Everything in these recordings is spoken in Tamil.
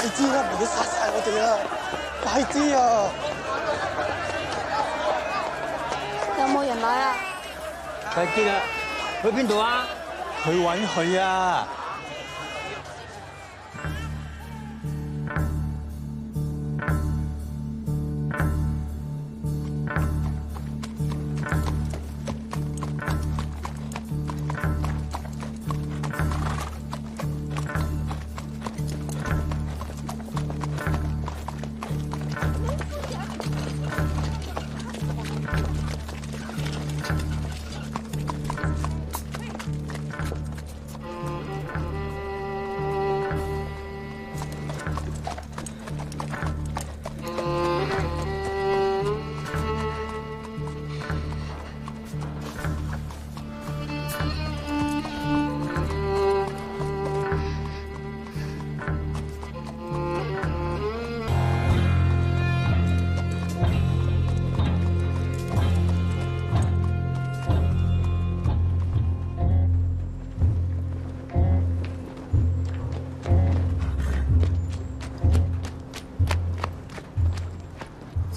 知啦，唔好殺晒我哋啊！快知啊！有冇人來啊？快啲啦！去邊度啊？去揾佢啊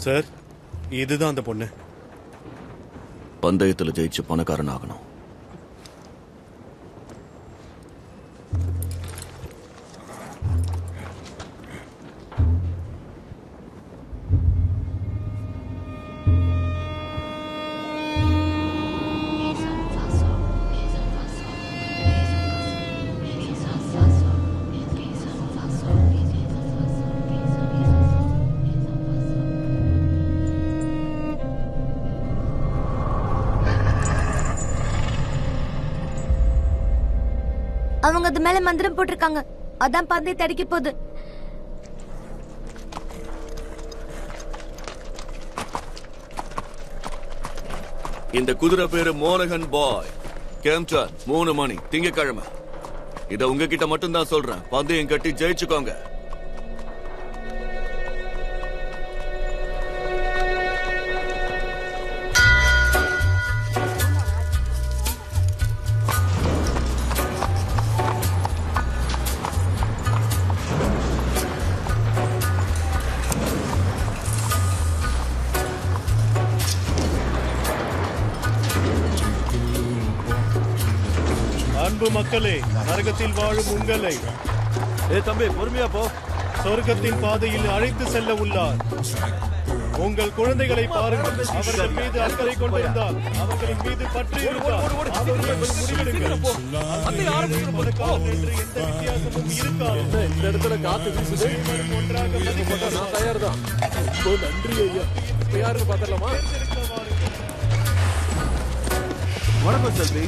！சார், இதுதான் அந்த பொண்ணு. பந்தயத்தில் ஜெயிச்சு பணக்காரன் ஆகணும். அவங்க அது மேல மந்திரம் போட்டிருக்காங்க. அதான் பந்தயத்தை அடிக்க போகுது. இந்த குதிரை பேரு மோனகன் பாய். கேம்சார் 3 மணி திங்கக்கிழமை. இத உங்ககிட்ட மட்டும் தான் சொல்றேன். பந்தயம் கட்டி ஜெயிச்சுக்கோங்க. அன்பு மக்களே, நரகத்தில் வாழும் உங்களை தம்பி பொறுமையா போ. சொர்க்கத்தின் பாதையில் அழைத்து செல்ல உள்ளார். உங்கள் குழந்தைகளை பாருங்கள். அவர்கள் மீது அக்கறை கொண்டிருந்தால், அவர்களின் மீது பற்றி இருந்தால், அவர்கள் முடிவெடுங்கள். பணக்காரன் என்று எந்த வித்தியாசமும் இருக்காது. இந்த இடத்துல காத்து வீசுது. ஒன்றாக நான் தயார் தான். நன்றி ஐயா. இப்ப யாருன்னு பாத்திரலாமா? வணக்கம் செல்வி.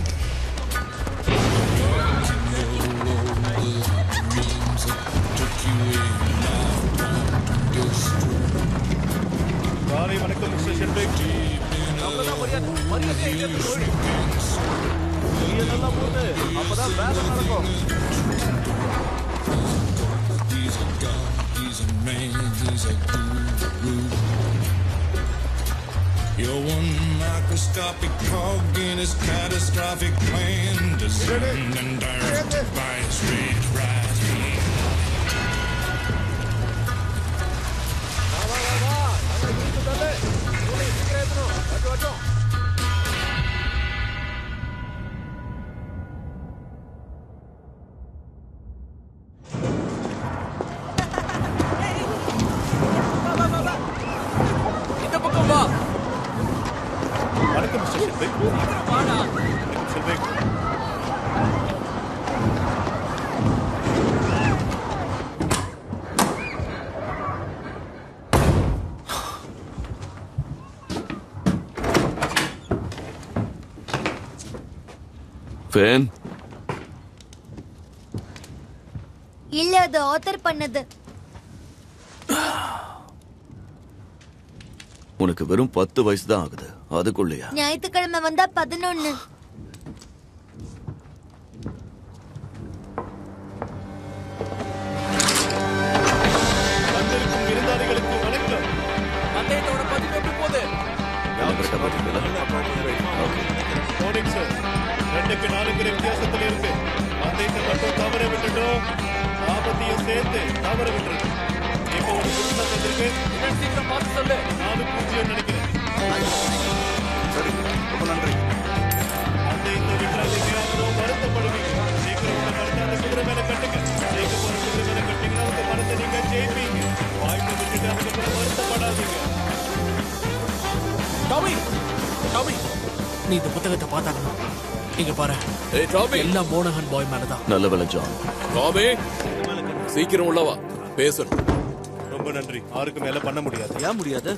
காலை வணக்கம் மிஸ்டர் ஷெல்பேக். அப்பதான் வேலை நடக்கும். You're one microscopic cog in his catastrophic plan, designed and directed by his red right hand. வணக்கம் மிஸ்டர் ஷெல்பேக். ஷெல்பேக், ஃபேன் இல்ல, அது ஆத்தர் பண்ணது. உனக்கு வெறும் 10 வயசு தான் ஆகுது. அதுக்குள்ளயா? ஞாயிற்றுக்கிழமை வந்தா 11. வந்திருக்கும் விருந்தாளிகளுக்கு வணக்கம். பந்தயத்தோட பதிவு எப்படி போகுது? Morning sir. 2க்கு 4 வித்தியாசத்தில் இருக்கு. பந்தயத்தை மட்டும் தவற விட்டுட்டோம். ஆபத்தையும் சேர்த்து தவற விட்டுருக்கு. இப்போ ஒரு புதுசா செஞ்சிருக்கு. சீக்கிரம் பார்த்து சொல்லு. 4-0 நினைக்கிறேன். சரி, ரொம்ப நன்றி. இந்த விட்டுறாதீங்க, அப்புறம் வருத்தப்படுவீங்க. சீக்கிரம் உங்க மரத்தை அந்த குதிரை மேல கட்டுங்க. ஜெயிக்க போற குதிரை மேல கட்டிங்கன்னா உங்க மரத்தை நீங்க ஜெயிப்பீங்க. வாய்ப்பு விட்டுட்டு அதுக்கப்புறம் வருத்தப்படாதீங்க. டாமி டாமி, நீ இந்த புத்தகத்தை பார்த்தாகணும். இங்க பாரு. ஏய் டாமி, எல்லாம் மோனகன் பாய் மேலதான். நல்ல வேலை ஜான். டாமி, சீக்கிரம் உள்ளவா, பேசணும். ரொம்ப நன்றி. 6க்கு மேல பண்ண முடியாது. ஏன் முடியாது?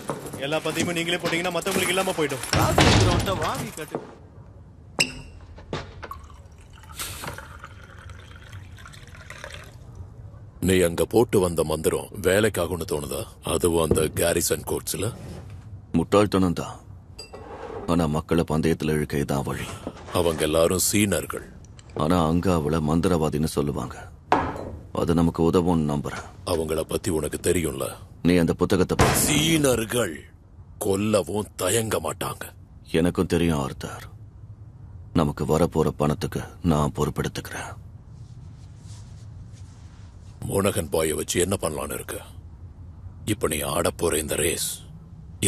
எல்லா பதியமும் நீங்களே போட்டீங்கன்னா மத்தவங்களுக்கு இல்லாம போயிடும். வாங்கி கட்டு. நீ அங்க போட்டு வந்த மந்திரம் வேலைக்காகும்னு தோணுதா? அதுவும் அந்த கேரிசன் கோர்ட்ஸ்ல. முட்டாள்தனம் தான். ஆனா மக்களை பந்தயத்துல இழுக்க இதான் வழி. அவங்க எல்லாரும் சீனர்கள். ஆனா அங்க அவளை மந்திரவாதின்னு சொல்லுவாங்க. அது நமக்கு உதவும்னு நம்புறேன். அவங்கள பத்தி உனக்கு தெரியும்ல. நீ அந்த புத்தகத்தை படி. சீனர்கள் கொல்லவும் தயங்க மாட்டாங்க. எனக்கும் தெரியும் ஆர்த்தர். நமக்கு வரப்போற பணத்துக்கு நான் பொறுப்பெடுத்துக்கிறேன். மோனகன் பாய வச்சு என்ன பண்ணலான்னு இருக்கு? இப்ப நீ ஆட போற இந்த ரேஸ்,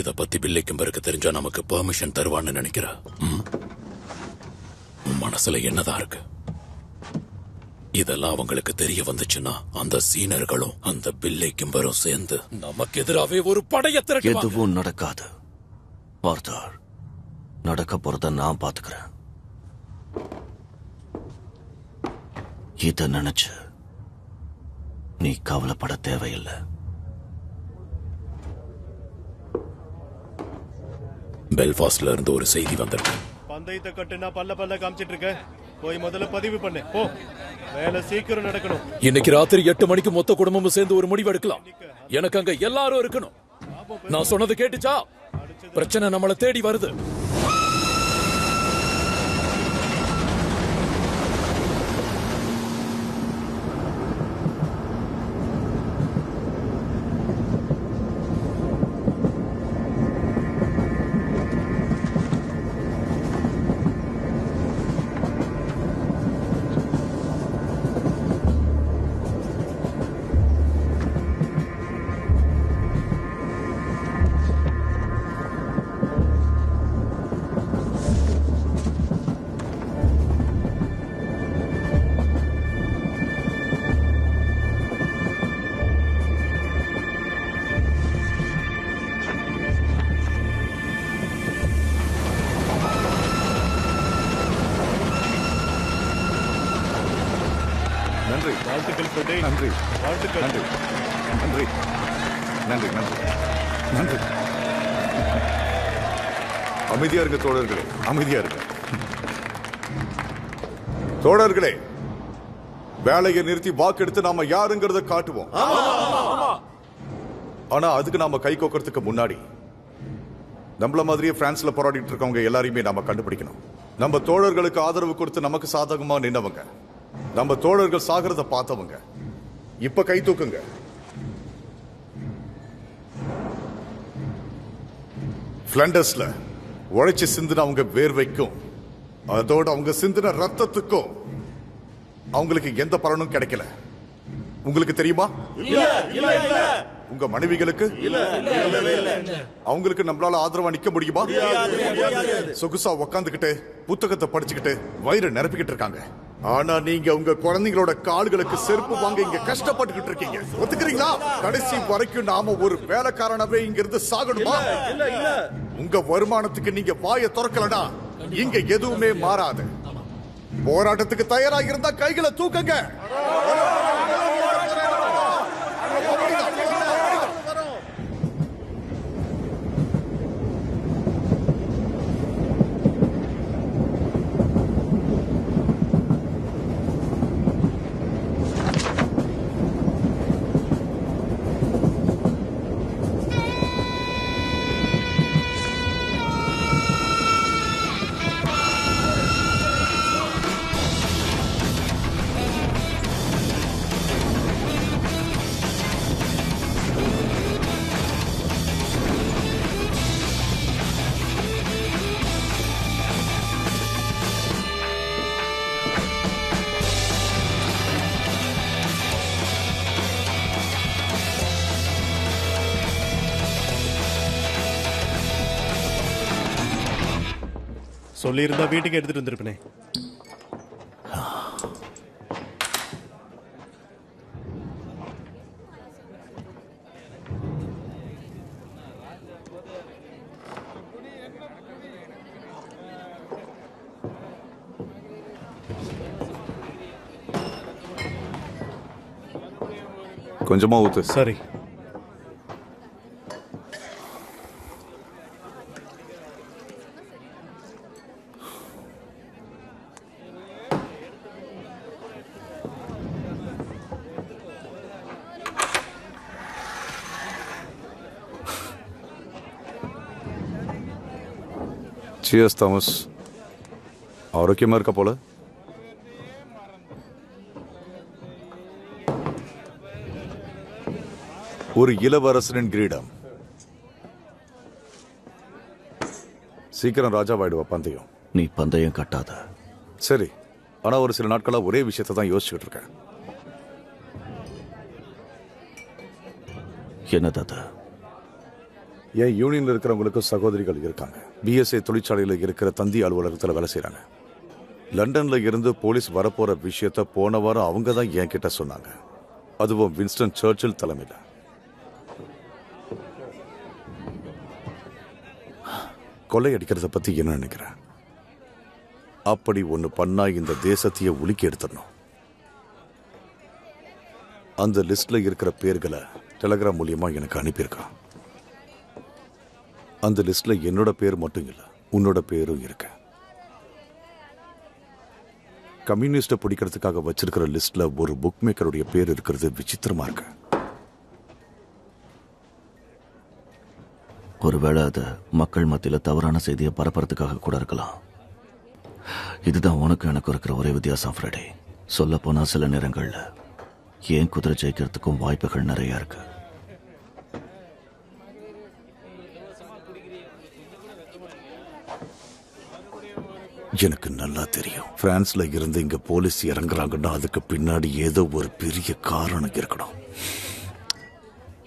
இத பத்தி பில்லிக்கும் பிறகு தெரிஞ்சா நமக்கு பெர்மிஷன் தருவான்னு நினைக்கிற? மனசுல என்னதான் இருக்கு? இதெல்லாம் அவங்களுக்கு தெரிய வந்துச்சுன்னா அந்த சீனர்களும் அந்த பில்லிக்கும் பெரும் சேர்ந்து நமக்கு எதிராவே ஒரு படைய திரட்டுவாங்க. எதுவும் நடக்காது ஆர்த்தர். நடக்க போறத நான் பாத்துக்கிறேன். இத நினைச்சு நீ கவலைப்பட தேவையில்லை. பெல்ஃபாஸ்ட்ல இருந்து ஒரு செய்தி வந்திருக்கு. பந்தயத்தை கட்டுனா பல்ல காமிச்சிட்டு இருக்க. போய் முதல்ல பதிவு பண்ணு. போ, வேலை சீக்கிரம் நடக்கணும். இன்னைக்கு ராத்திரி 8 மணிக்கு மொத்த குடும்பமும் சேர்ந்து ஒரு முடிவு எடுக்கலாம். எனக்கு அங்க எல்லாரும் இருக்கணும். நான் சொன்னது கேட்டுச்சா? பிரச்சனை நம்மளை தேடி வருது. நன்றி. வாழ்த்துக்கள் பிரதே. நன்றி. வாழ்த்துக்கள். நன்றி. நன்றி. நன்றி. நன்றி. நன்றி. அமைதியா இருங்க தோழர்களே, அமைதியா இருங்க. தோழர்களே, வேலையை நிறுத்தி வாக்கெடுத்து நாம யாருங்கிறத காட்டுவோம். ஆனா அதுக்கு நாம கை கோக்கிறதுக்கு முன்னாடி நம்மள மாதிரியே பிரான்ஸ்ல போராடிட்டு இருக்கவங்க எல்லாரையுமே நாம கண்டுபிடிக்கணும். நம்ம தோழர்களுக்கு ஆதரவு கொடுத்து நமக்கு சாதகமா நின்னவங்க, நம்ம தோழர்கள் சாகிறத பார்த்தவங்க, இப்ப கை தூக்குங்க. பிளாண்டர்ஸ்ல உழைச்சு சிந்தின அவங்க வேர்வைக்கும் அதோட அவங்க சிந்தின ரத்தத்துக்கும் அவங்களுக்கு எந்த பலனும் கிடைக்கல. உங்களுக்கு தெரியுமா? உங்க மனைவிகளுக்கு அவங்களுக்கு நம்மளால ஆதரவா நிக்க முடியுமா? சொகுசா உக்காந்துக்கிட்டு புத்தகத்தை படிச்சுக்கிட்டு வயிறு நிரப்பிக்கிட்டு இருக்காங்க. ஆனா நீங்க உங்க குழந்தைங்களோட கால்களுக்கு செருப்பு வாங்க இங்க கஷ்டப்பட்டுக்கிட்டு இருக்கீங்க. ஒத்துக்கிறீங்களா? கடைசி வரைக்கும் நாம ஒரு வேலைக்காரனவே இங்க இருந்து சாகணுமா? உங்க வருமானத்துக்கு நீங்க வாயை திறக்கலனா இங்க எதுவுமே மாறாது. போராட்டத்துக்கு தயாராக இருந்தா கைகளை தூக்குங்க. சொல்லியிருந்தா வீட்டுக்கு எடுத்துட்டு வந்திருப்பேனே. கொஞ்சமா ஊத்து. சரி. Cheers Thomas. ஆரோக்கியமா இருக்க போல. ஒரு இளவரசனின் கிரீடம். சீக்கிரம் ராஜாவாயிடுவா பந்தயம். நீ பந்தயம் கட்டாத. சரி, ஆனா ஒரு சில நாட்களா ஒரே விஷயத்தை தான் யோசிச்சுட்டு இருக்கேன். என்னது அது? என் யூனியன்ல இருக்கிறவங்களுக்கு சகோதரிகள் இருக்காங்க. பிஎஸ்ஐ தொழிற்சாலையில இருக்கிற தந்தி அலுவலகத்தில் வேலை செய்யறாங்க. லண்டன்ல இருந்து போலீஸ் வரப்போற விஷயத்த போன வாரம் அவங்க தான் என் கிட்ட சொன்னாங்க. அதுவும் வின்ஸ்டன் சர்ச்சில் தலைமையில். கொள்ளையடிக்கிறத பத்தி என்ன நினைக்கிறேன்? அப்படி ஒண்ணு பண்ணா இந்த தேசத்தையே உலுக்கி எடுத்துடணும். அந்த லிஸ்ட்ல இருக்கிற பேர்களை டெலிகிராம் மூலியமா எனக்கு அனுப்பியிருக்கான். அந்த லிஸ்ட்ல என்னோட பேர் மட்டும் இல்ல, உன்னோட பேரும் இருக்கு. கம்யூனிஸ்ட பிடிக்கிறதுக்காக வச்சிருக்கிற லிஸ்ட்ல ஒரு புக் மேக்கருடைய பேர் இருக்கிறது விசித்திரமா இருக்கு. ஒருவேளை அது மக்கள் மத்தியில தவறான செய்தியை பரப்புறதுக்காக கூட இருக்கலாம். இதுதான் உனக்கு எனக்கு இருக்கிற ஒரே வித்தியாசம் ஃப்ரெடி. சொல்ல போனா சில நேரங்கள்ல ஏன் குதிரை ஜெயிக்கிறதுக்கும் வாய்ப்புகள் நிறைய இருக்கு. எனக்கு நல்லா தெரியும், பிரான்ஸ்ல இருந்து இங்க போலீஸ் இறங்குறாங்கன்னா அதுக்கு பின்னாடி ஏதோ ஒரு பெரிய காரணம் இருக்கணும்.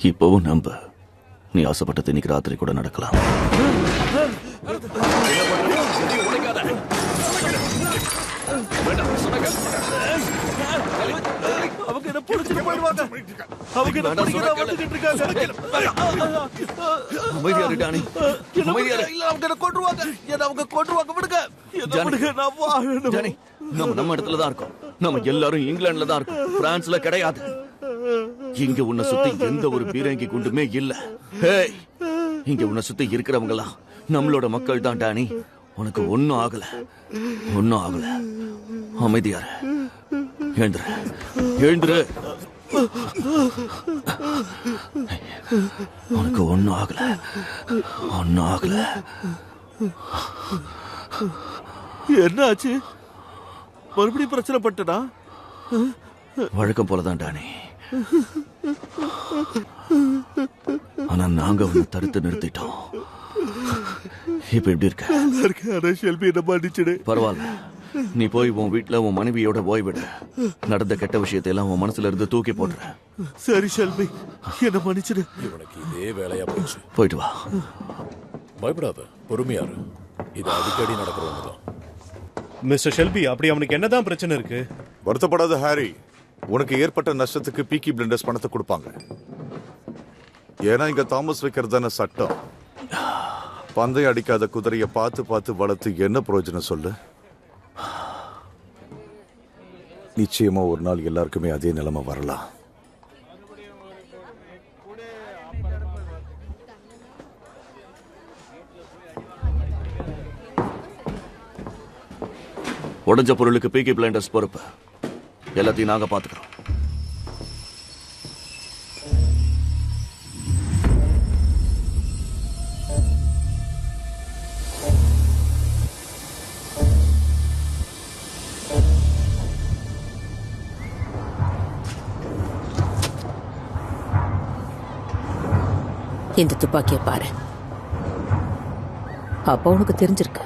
இப்பவும் நம்ப, நீ ஆசைப்பட்டது இன்னைக்கு ராத்திரி கூட நடக்கலாம். அவங்க என்ன புடிச்சிட்டு போயிடுவாங்க. அவங்க என்ன புடிக்கிறத வந்துட்டு இருக்காங்க. அமைதியா இரு டானி. அமைதியா இரு. இல்ல அவங்க என்ன கொன்றுவாங்க. என்ன அவங்க கொன்றுவாங்க. விடுங்க. என்ன விடுங்க. நான் வாழணும். டானி, நம்ம இடத்துல தான் இருக்கோம். நம்ம எல்லாரும் இங்கிலாந்துல தான் இருக்கோம், பிரான்ஸ்ல கிடையாது. இங்க உன்னை சுத்தி எந்த ஒரு பீரங்கி குண்டுமே இல்ல. ஹேய், இங்க உன்னை சுத்தி இருக்கிறவங்களா நம்மளோட மக்கள் தான் டானி. உனக்கு ஒன்னும் ஆகல, ஒன்னும் ஆகல. அமைதியாரு. எழுந்துரு, எழுந்துரு. உனக்கு ஒன்னும் ஆகல, ஒன்னும் ஆகல. என்ன ஆச்சு? மறுபடியும் பிரச்சனை பட்டனா? வழக்கம் போலதான் டானி. ஆனா நாங்க உன்னை தடுத்து நிறுத்திட்டோம். இப்ப எப்படி இருக்க? ஷெல்பி என்ன மன்னிச்சிடு. பரவாயில்ல, நீ போய் உன் வீட்டுல உன் மனைவியோட ஓய்விடு. நடந்த கெட்ட விஷயத்தை எல்லாம் உன் மனசுல இருந்து தூக்கி போடுற. சரி ஷெல்பி, என்ன மன்னிச்சிடு. இவனுக்கு இதே வேலையா போச்சு. போயிட்டு வா. பயப்படாத, பொறுமையாரு. இது அடிக்கடி நடக்கிறவங்கதான். மிஸ்டர் ஷெல்பி, அப்படி அவனுக்கு என்னதான் பிரச்சனை இருக்கு? வருத்தப்படாத ஹாரி, உனக்கு ஏற்பட்ட நஷ்டத்துக்கு பீக்கி பிளண்டர்ஸ் பணத்தை கொடுப்பாங்க. ஏன்னா இங்க தாமஸ் வைக்கிறதான சட்டம். பந்தயம் அடிக்காத குதிரையை பார்த்து பார்த்து வளர்த்து என்ன பிரயோஜனம் சொல்லு? நிச்சயமா ஒரு நாள் எல்லாருக்குமே அதே நிலைமை வரலாம். உடஞ்ச பொருளுக்கு பீக்கி பிளைண்டர்ஸ் பொறுப்பு. எல்லாத்தையும் நாங்க பாத்துக்கிறோம். இந்த துப்பாக்கியை பாரு. அப்ப உனக்கு தெரிஞ்சிருக்கு.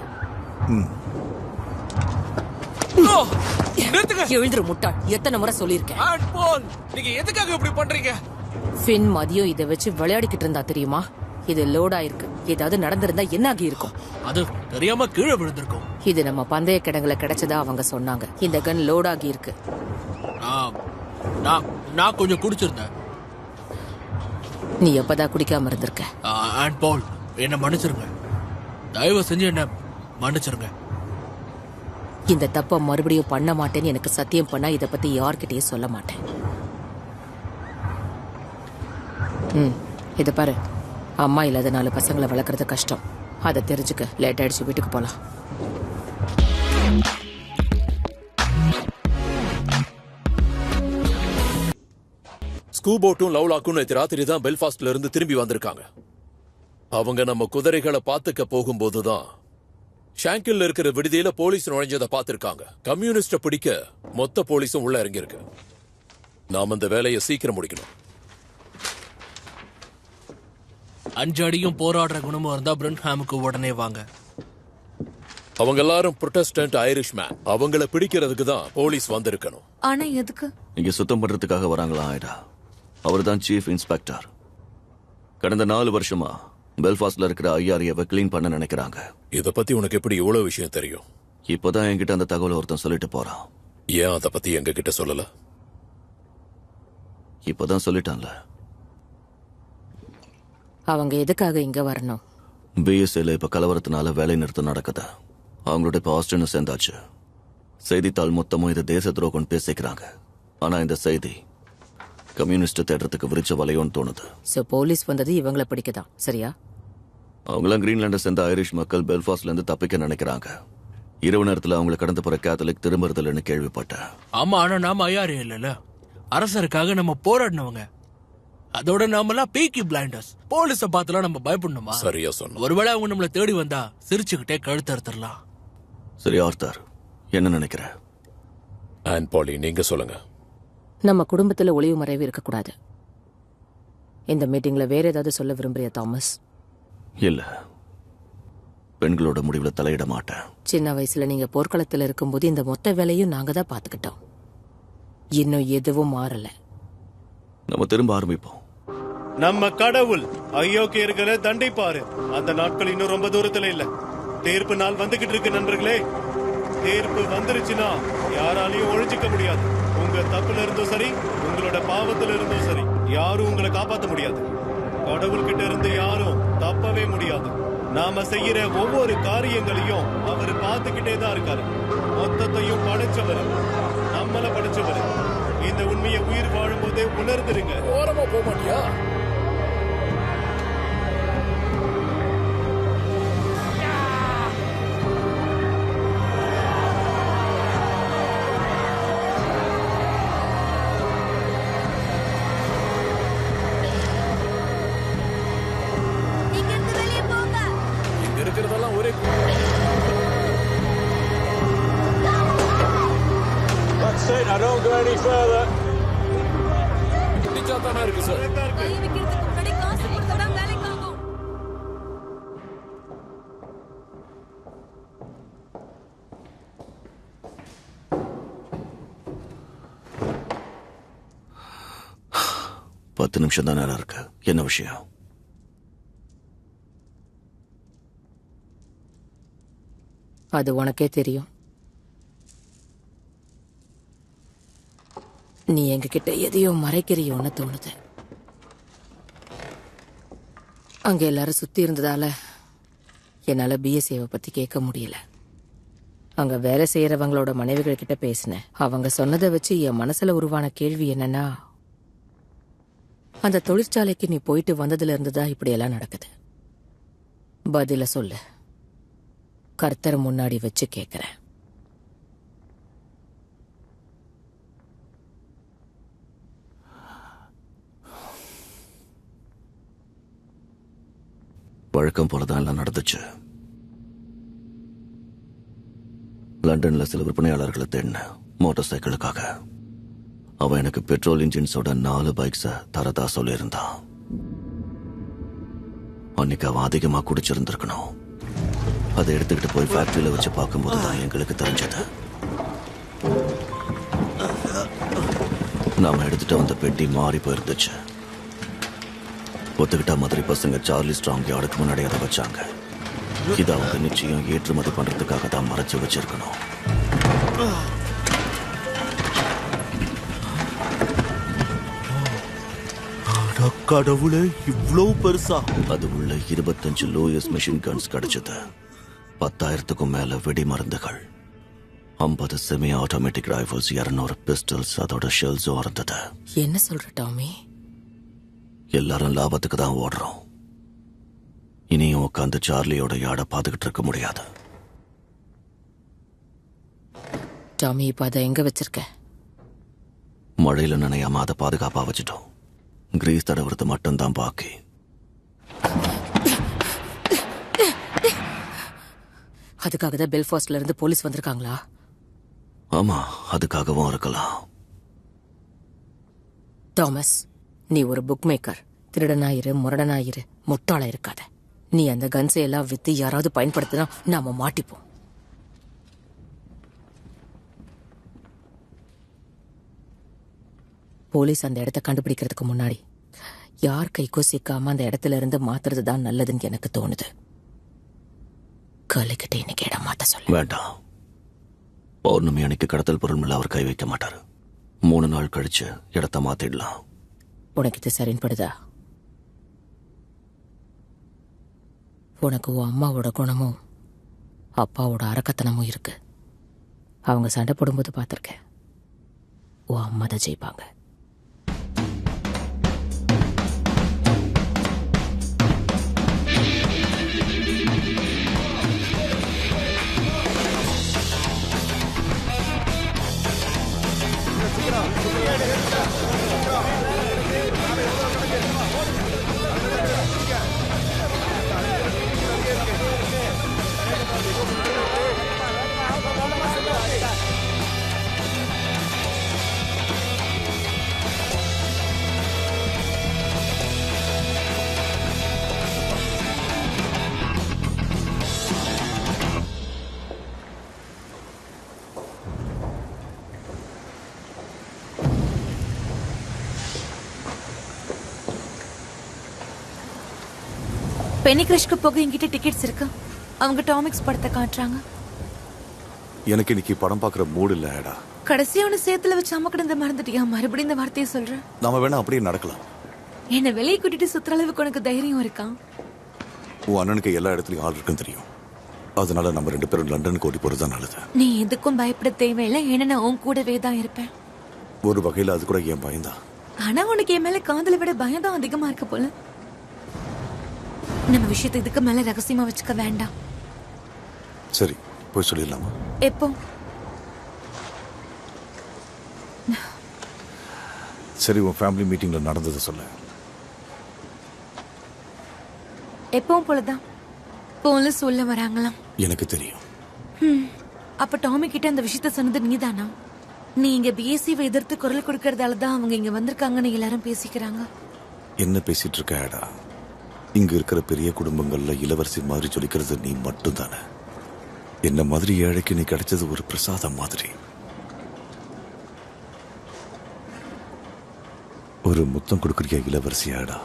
எழுந்துரு முட்டாள். எத்தனை முறை சொல்லியிருக்கேன். நீங்க எதுக்காக இப்படி பண்றீங்க? ஃபின் மதியம் இதை வச்சு விளையாடிக்கிட்டு இருந்தா தெரியுமா? இது லோட் ஆயிருக்கு. ஏதாவது நடந்திருந்தா என்ன ஆகி இருக்கும்? அது தெரியாம கீழே விழுந்திருக்கும். இது நம்ம பந்தய கிடங்குல கிடைச்சதா அவங்க சொன்னாங்க. இந்த கன் லோட் ஆகி இருக்கு. நான் கொஞ்சம் குடிச்சிருந்தேன். நீ எப்பதான் குடிக்காம இருந்திருக்க? அண்ட் பால், என்ன மன்னிச்சிருங்க. தயவு செஞ்சு என்ன மன்னிச்சிருங்க. இந்த தப்ப மறுபடியும் பண்ண மாட்டேன்னு எனக்கு சத்தியம் பண்ணா இத பத்தி யார்கிட்டயும் சொல்ல மாட்டேன். இத பாரு, அம்மா இல்லாத 4 பசங்களை வளர்க்கறது கஷ்டம். அதை தெரிஞ்சுக்க. லேட் ஆயிடுச்சு, வீட்டுக்கு போலாம். ஸ்கூபோட்டும் லவ்லாக்கும் நேற்று ராத்திரி தான் பெல்ஃபாஸ்ட்ல இருந்து திரும்பி வந்திருக்காங்க. அவங்க நம்ம குதிரைகளை பாத்துக்க போகும்போதுதான் ஷாங்கில் இருக்கிற விடுதியில போலீஸ் நுழைஞ்சதை பார்த்திருக்காங்க. கம்யூனிஸ்ட பிடிக்க மொத்த போலீஸும் உள்ள இறங்கியிருக்கு. நாம இந்த வேலையை சீக்கிரம் முடிக்கணும். 5 அடியும் போராடுற குணமும் இருந்தா பிரென்ஹாமுக்கு உடனே வாங்க. அவங்க எல்லாரும் புரொட்டஸ்டன்ட் ஐரிஷ் மேன். அவங்கள பிடிக்கிறதுக்கு தான் போலீஸ் வந்திருக்கணும். ஆனா எதுக்கு? இங்க சுத்தம் பண்றதுக்காக வராங்களா ஆயிடா? அவர் தான் சீஃப் இன்ஸ்பெக்டர். கடந்த 4 வருஷமா பெல்ஃபாஸ்ட்ல இருக்கிற ஐஆர்ஏவை கிளீன் பண்ண நினைக்கிறாங்க. இத பத்தி உனக்கு எப்படி இவ்வளவு விஷயம் தெரியும்? இப்பதான் என்கிட்ட அந்த தகவல் ஒருத்தன் சொல்லிட்டு போறான். ஏன் அத பத்தி எங்க கிட்ட சொல்லல? இப்பதான் சொல்லிட்டான்ல. அவங்க எதுக்காக இங்க வரணும்? பிஎஸ்ஏல இப்ப கலவரத்தினால வேலை நிறுத்தம் நடக்குது. அவங்களோட இப்ப ஆஸ்டின் சேர்ந்தாச்சு. செய்தித்தாள் மொத்தமும் இது தேச துரோகம் பேசிக்கிறாங்க. ஆனா இந்த செய்தி கம்யூனிஸ்ட் தேடுறதுக்கு விரிச்ச வலையோன்னு தோணுது. சோ போலீஸ் வந்தது இவங்கள பிடிக்கதான், சரியா? அவங்களாம் கிரீன்லாண்டை சேர்ந்த ஐரிஷ் மக்கள் பெல்ஃபாஸ்ட்ல இருந்து தப்பிக்க நினைக்கிறாங்க. இரவு நேரத்துல அவங்களை கடந்து போற கேத்தலிக் திரும்புறதுலன்னு கேள்விப்பட்டேன். ஆமா, ஆனா நாம ஐஆர்ஏ இல்லல. அரசருக்காக நம்ம போராடினவங்க. அதோட நாமெல்லாம் பீக்கி பிளைண்டர்ஸ். போலீஸ பார்த்துலாம் நம்ம பயப்படணுமா? சரியா சொன்ன. ஒருவேளை அவங்க நம்மள தேடி வந்தா சிரிச்சுக்கிட்டே கழுத்து அறுத்துடலாம். சரி ஆர்த்தர், என்ன நினைக்கிற? அண்ட் பாலி, நீங்க சொல்லுங்க. நம்ம குடும்பத்துல ஒளிவு மறைவு இருக்கக்கூடாது. இந்த மீட்டிங்ல வேற ஏதாவது சொல்ல விரும்புறியா தாமஸ்? இல்ல, பெண்களோட முடிவுல தலையிட மாட்டேன். சின்ன வயசுல நீங்க போர்க்களத்துல இருக்கும்போது இந்த மொத்த வேலையும் நாங்க தான் பாத்துக்கிட்டோம். இன்னும் எதுவும் மாறல. நம்ம திரும்ப ஆரம்பிப்போம். நம்ம கடவுள் அயோக்கியர்களை தண்டிப்பாரு. அந்த நாட்கள் இன்னும் ரொம்ப தூரத்துல இல்ல. தீர்ப்பு நாள் வந்துகிட்டு இருக்கு நண்பர்களே. தீர்ப்பு வந்துருச்சுன்னா யாராலையும் ஒழிஞ்சிக்க முடியாது. உங்க தப்புல இருந்தும் சரி, உங்களோட பாவத்துல இருந்தும் சரி, யாரும் உங்களை காப்பாற்ற முடியாது. கடவுள்கிட்ட இருந்து யாரும் தப்பவே முடியாது. நாம செய்யற ஒவ்வொரு காரியங்களையும் அவர் பார்த்துக்கிட்டே தான் இருக்காரு. மொத்தத்தையும் படைச்சவர், நம்மள படைச்சவர். இந்த உண்மையை உயிர் வாழும் போதே உணர்ந்துருங்க. ஓரமா போக மாட்டியா? இங்க இருந்து வெளியே போங்க. இங்க இருக்கிறதெல்லாம் ஒரே தானா இருக்கு சார். கை வைக்கிறதுக்கு முன்னாடி காசு கொடுத்தா வேலைக்கு ஆகும். பத்து நிமிஷம் தான் நேரம் இருக்கு. என்ன விஷயம்? அது உனக்கே தெரியும். நீ எங்ககிட்ட எதையோ மறைக்கிறியோன்னு தோணுது. அங்க எல்லாரும் சுத்தி இருந்ததால என்னால பிஎஸ்ஏவை பத்தி கேட்க முடியல. அங்க வேலை செய்யறவங்களோட மனைவிகள் கிட்ட பேசினேன். அவங்க சொன்னதை வச்சு என் மனசுல உருவான கேள்வி என்னன்னா, அந்த தொழிற்சாலைக்கு நீ போயிட்டு வந்ததுல இருந்துதான் இப்படி எல்லாம் நடக்குது. பதில சொல்லு. கர்த்தர் முன்னாடி வச்சு கேக்குறேன். வழக்கம் போலதான் எல்லாம் நடந்துச்சு. லண்டன்ல சில விற்பனையாளர்களை தேடின மோட்டார் சைக்கிளுக்காக. அவன் எனக்கு பெட்ரோல் இன்ஜின்ஸோட 4 பைக்ஸ தரதா சொல்லியிருந்தான். அன்னைக்கு அவன் அதிகமா குடிச்சிருந்திருக்கணும். அதை எடுத்துக்கிட்டு போய் ஃபேக்டரியில வச்சு பார்க்கும்போது தான் எங்களுக்கு தெரிஞ்சது. நாம எடுத்துட்டு வந்த பெட்டி மாறி போயிருந்துச்சு. ஒத்துக்கிட்டா மாதிரி பசங்க சார்லி ஸ்ட்ராங் யாருக்கு முன்னாடி அதை வச்சாங்க. இதை அவங்க நிச்சயம் ஏற்றுமதி பண்றதுக்காக தான் மறைச்சு வச்சிருக்கணும். கடவுளே, இவ்வளவு பெருசா? அது உள்ள 25 லூயிஸ் மிஷின் கன்ஸ் கிடைச்சது. 10,000க்கும் மேல வெடி மருந்துகள், 50 செமி ஆட்டோமேட்டிக் ரைபிள்ஸ், 200 பிஸ்டல்ஸ், அதோட ஷெல்ஸும் இருந்தது. என்ன சொல்ற டாமி? எல்லாரும் லாபத்துக்கு தான் ஓடுறோம். இனியும் உட்காந்து சார்லியோட யாட பாத்துக்கிட்டு இருக்க முடியாது. டாமி, இப்ப அதை எங்க வச்சிருக்க? மழையில நனையாம அதை பாதுகாப்பா வச்சுட்டோம். கிரீஸ் தடவுறது மட்டும்தான் பாக்கி. அதுக்காக தான் பெல்ஃபாஸ்ட்ல இருந்து போலீஸ் வந்திருக்காங்களா? ஆமா, அதுக்காகவும் இருக்கலாம். தாமஸ், நீ ஒரு புக் மேக்கர். திருடனாயிரு, முரடனாயிரு, முட்டாளா இருக்காத. நீ அந்த கன்ஸை எல்லாம் வித்து யாராவது பயன்படுத்தினா நாம மாட்டிப்போம். போலீஸ் அந்த இடத்த கண்டுபிடிக்கிறதுக்கு முன்னாடி யார் கைக்கோ சிக்காம அந்த இடத்துல இருந்து மாத்துறது தான் நல்லதுன்னு எனக்கு தோணுது. கலைக்கிட்ட இன்னைக்கு இடம் மாத்த சொல்ல வேண்டாம். பௌர்ணமி அன்னைக்கு கடத்தல் பொருள் மேல அவர் கை வைக்க மாட்டாரு. 3 நாள் கழிச்சு இடத்த மாத்திடலாம். உனக்கு இது சரின்படுதா? உனக்கு உன் அம்மாவோட குணமும் அப்பாவோட அரக்கத்தனமும் இருக்கு. அவங்க சண்டை போடும்போது பார்த்திருக்கேன். உன் அம்மா தான் ஜெயிப்பாங்க. பெனி கிரஷ்க்கு போக என்கிட்ட டிக்கெட்ஸ் இருக்கு. அவங்க டாமிக்ஸ் படத்தை காட்டுறாங்க. எனக்கு இன்னைக்கு படம் பார்க்குற மூடு இல்ல. ஏடா, கடைசியா அவனை சேத்துல வச்சு அமக்கிட மறந்துட்டியா? மறுபடியும் இந்த வார்த்தையை சொல்றேன். நாம வேணா அப்படியே நடக்கலாம். என்ன வெளியே கூட்டிட்டு சுத்துற அளவுக்கு உனக்கு தைரியம் இருக்கா? உன் அண்ணனுக்கு எல்லா இடத்துலயும் ஆள் இருக்குன்னு தெரியும். அதனால நம்ம 2 பேரும் லண்டனுக்கு ஓடி போறதுதான் நல்லது. நீ எதுக்கும் பயப்பட தேவையில்லை. ஏன்னா நான் உன் கூடவே தான் இருப்பேன். ஒரு வகையில அது கூட என் பயம்தான். ஆனா உனக்கு என் மேல காதலை விட பயம் தான் அதிகமா இருக்கு போல. நம்ம விஷயத்தை இதுக்கு மேல ரகசியமா வச்சுக்க வேண்டாம். சரி, போய் சொல்லிடலாமா? எப்போ? சரி, உன் ஃபேமிலி மீட்டிங்ல நடந்ததை சொல்ல. எப்பவும் போலதான். போலீஸ் சொல்ல வராங்களாம். எனக்கு தெரியும். அப்ப டாமி கிட்ட அந்த விஷயத்த சொன்னது நீதானா? நீ இங்க பிஎஸ்சிவை எதிர்த்து குரல் கொடுக்கறதால தான் அவங்க இங்க வந்திருக்காங்கன்னு எல்லாரும் பேசிக்கிறாங்க. என்ன பேசிட்டு இருக்க ஏடா? இங்க இருக்கிற பெரிய குடும்பங்கள்ல இளவரசி மாதிரி சொல்லிக்கிறது நீ மட்டும் தானே. என்ன மாதிரி ஏழைக்கு நீ கிடைச்சது ஒரு பிரசாதம் மாதிரி. ஒரு முத்தம் கொடுக்குறிய இளவரசியாடா?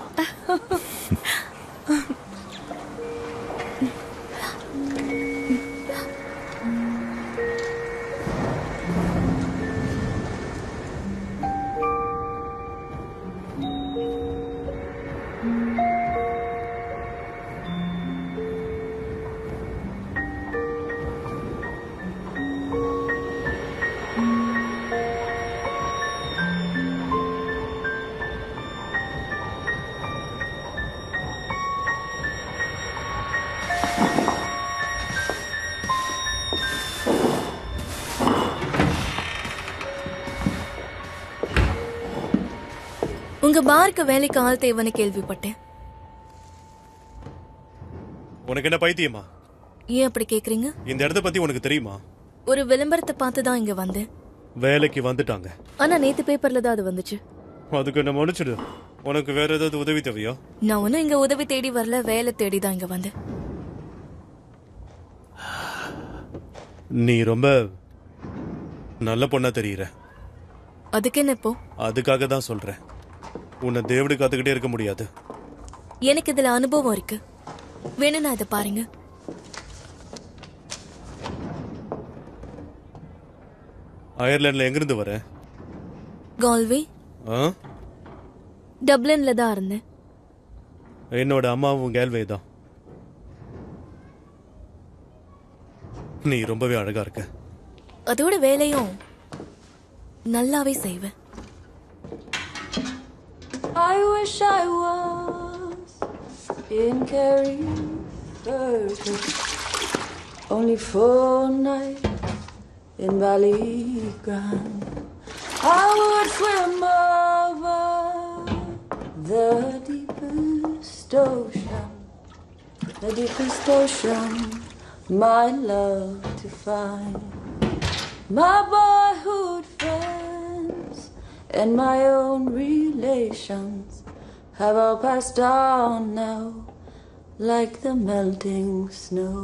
உங்க பாருக்கு வேலைக்கு ஆள் தேவைன்னு கேள்விப்பட்டேன். உனக்கு என்ன பைத்தியமா? ஏன் அப்படி கேக்குறீங்க? இந்த இடத்த பத்தி உனக்கு தெரியுமா? ஒரு விளம்பரத்தை பார்த்து தான் இங்க வந்தேன். வேலைக்கு வந்துட்டாங்க. ஆனா நேத்து பேப்பர்ல தான் அது வந்துச்சு. அதுக்கு என்ன மன்னிச்சிடு. உனக்கு வேற ஏதாவது உதவி தேவையா? நான் ஒன்னும் இங்க உதவி தேடி வரல, வேலை தேடி தான் இங்க வந்தேன். நீ ரொம்ப நல்ல பொண்ணா தெரியுற. அதுக்கு என்ன இப்போ? அதுக்காக தான் சொல்றேன். உன்னை தேவடு காத்துக்கிட்டே இருக்க முடியாது. எனக்கு இதுல அனுபவம் இருக்கு. வேணும்னா இதை பாருங்க. அயர்லாந்துல எங்கிருந்து வர? கால்வே. டப்ளின்ல தான் இருந்தேன். என்னோட அம்மாவும் கேல்வே தான். நீ ரொம்பவே அழகா இருக்க. அதோட வேலையும் நல்லாவே செய்வேன். I wish I was in Kerry only for a night in Ballygrand. I would swim over the deepest ocean, my love to find. My boyhood friends and my own relations have all passed on now, like the melting snow.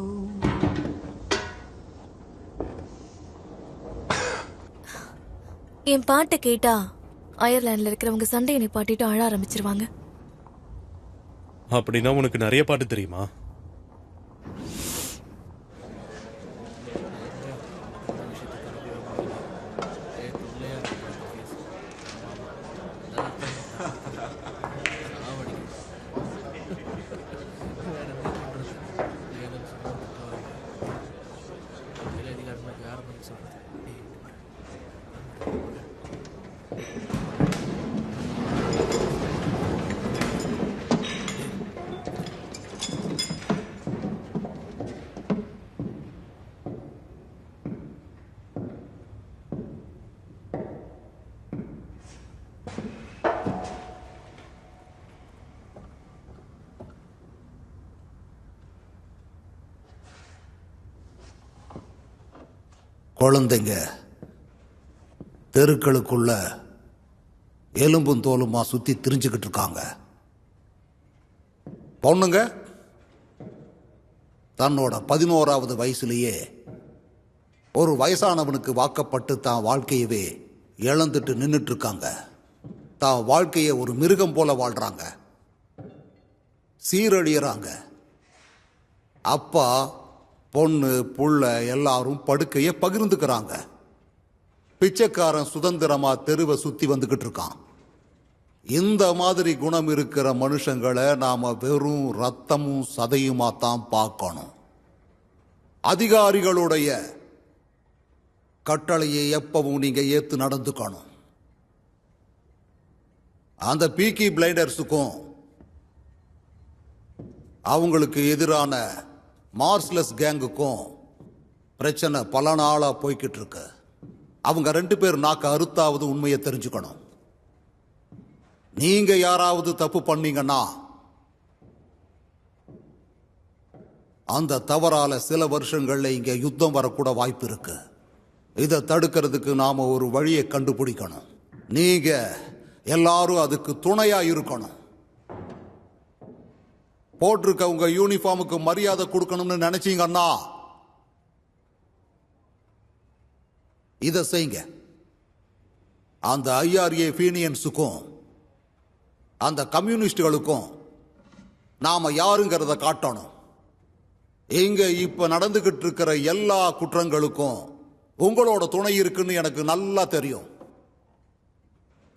என் பாட்டை கேட்டா அயர்லாந்துல இருக்கிறவங்க சண்டையை நிப்பாட்டிட்டு அழ ஆரம்பிச்சிருவாங்க. அப்படின்னா உனக்கு நிறைய பாட்டு தெரியுமா? குழந்தைங்க தெருக்களுக்குள்ள எலும்பும் தோலுமா சுத்தி திரிஞ்சுக்கிட்டு இருக்காங்க. பொண்ணுங்க தன்னோட 11வது வயசுலயே ஒரு வயசானவனுக்கு வாக்கப்பட்டு தான் வாழ்க்கையவே இழந்துட்டு நின்றுட்டு இருக்காங்க. தான் வாழ்க்கையை ஒரு மிருகம் போல வாழ்றாங்க, சீரழியறாங்க. அப்பா பொண்ணு புள்ள எல்லாரும் படுக்கையை பகிர்ந்துக்கிறாங்க. பிச்சைக்காரன் சுதந்திரமா தெருவை சுத்தி வந்துகிட்டு இருக்கான். இந்த மாதிரி குணம் இருக்கிற மனுஷங்களை நாம வெறும் ரத்தமும் சதையுமா தான் பார்க்கணும். அதிகாரிகளுடைய கட்டளையை எப்பவும் நீங்க ஏத்து நடந்துக்கணும். அந்த பீக்கி பிளைண்டர்ஸுக்கும் அவங்களுக்கு எதிரான மார்ஸ்லெஸ் கேங்குக்கும் பிரச்சனை பல நாளா போய்கிட்டு இருக்கு. அவங்க 2 பேர் நாக்க அறுத்தாவது உண்மையை தெரிஞ்சுக்கணும். நீங்க யாராவது தப்பு பண்ணீங்கன்னா அந்த தவறால சில வருஷங்கள்ல இங்க யுத்தம் வரக்கூட வாய்ப்பு இருக்கு. இதை தடுக்கிறதுக்கு நாம ஒரு வழியை கண்டுபிடிக்கணும். நீங்க எல்லாரும் அதுக்கு துணையா இருக்கணும். போட்டிருக்க உங்க யூனிஃபார்முக்கு மரியாதை கொடுக்கணும்னு நினைச்சீங்கன்னா இதை செய்யுங்க. அந்த ஐஆர்ஏ ஃபீனியன்ஸுக்கும் அந்த கம்யூனிஸ்டுகளுக்கும் நாம யாருங்கிறத காட்டணும். இங்க இப்ப நடந்துகிட்டு இருக்கிற எல்லா குற்றங்களுக்கும் உங்களோட துணை இருக்குன்னு எனக்கு நல்லா தெரியும்.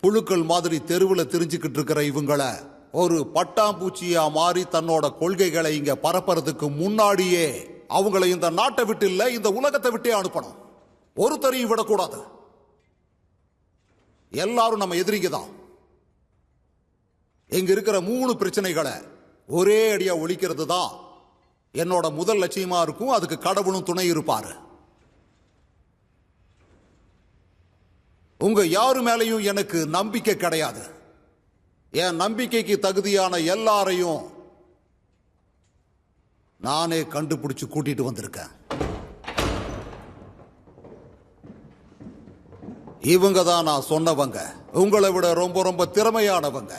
புழுக்கள் மாதிரி தெருவில் தெரிஞ்சுக்கிட்டு இருக்கிற இவங்களை ஒரு பட்டாம்பூச்சியா மாறி தன்னோட கொள்கைகளை இங்க பரப்புறதுக்கு முன்னாடியே அவங்களை இந்த நாட்டை விட்டு இல்ல இந்த உலகத்தை விட்டே அனுப்பணும். ஒருத்தரையும் விடக்கூடாது. எல்லாரும் நம்ம எதிரிங்க தான். இங்க இருக்கிற 3 பிரச்சனைகளை ஒரே அடியா ஒழிக்கிறது தான் என்னோட முதல் லட்சியமா இருக்கும். அதுக்கு கடவுளும் துணை இருப்பாரு. உங்க யாரு மேலையும் எனக்கு நம்பிக்கை கிடையாது. என் நம்பிக்கைக்கு தகுதியான எல்லாரையும் நானே கண்டுபிடிச்சு கூட்டிட்டு வந்திருக்கேன். இவங்க தான் நான் சொன்னவங்க. உங்களை விட ரொம்ப ரொம்ப திறமையானவங்க,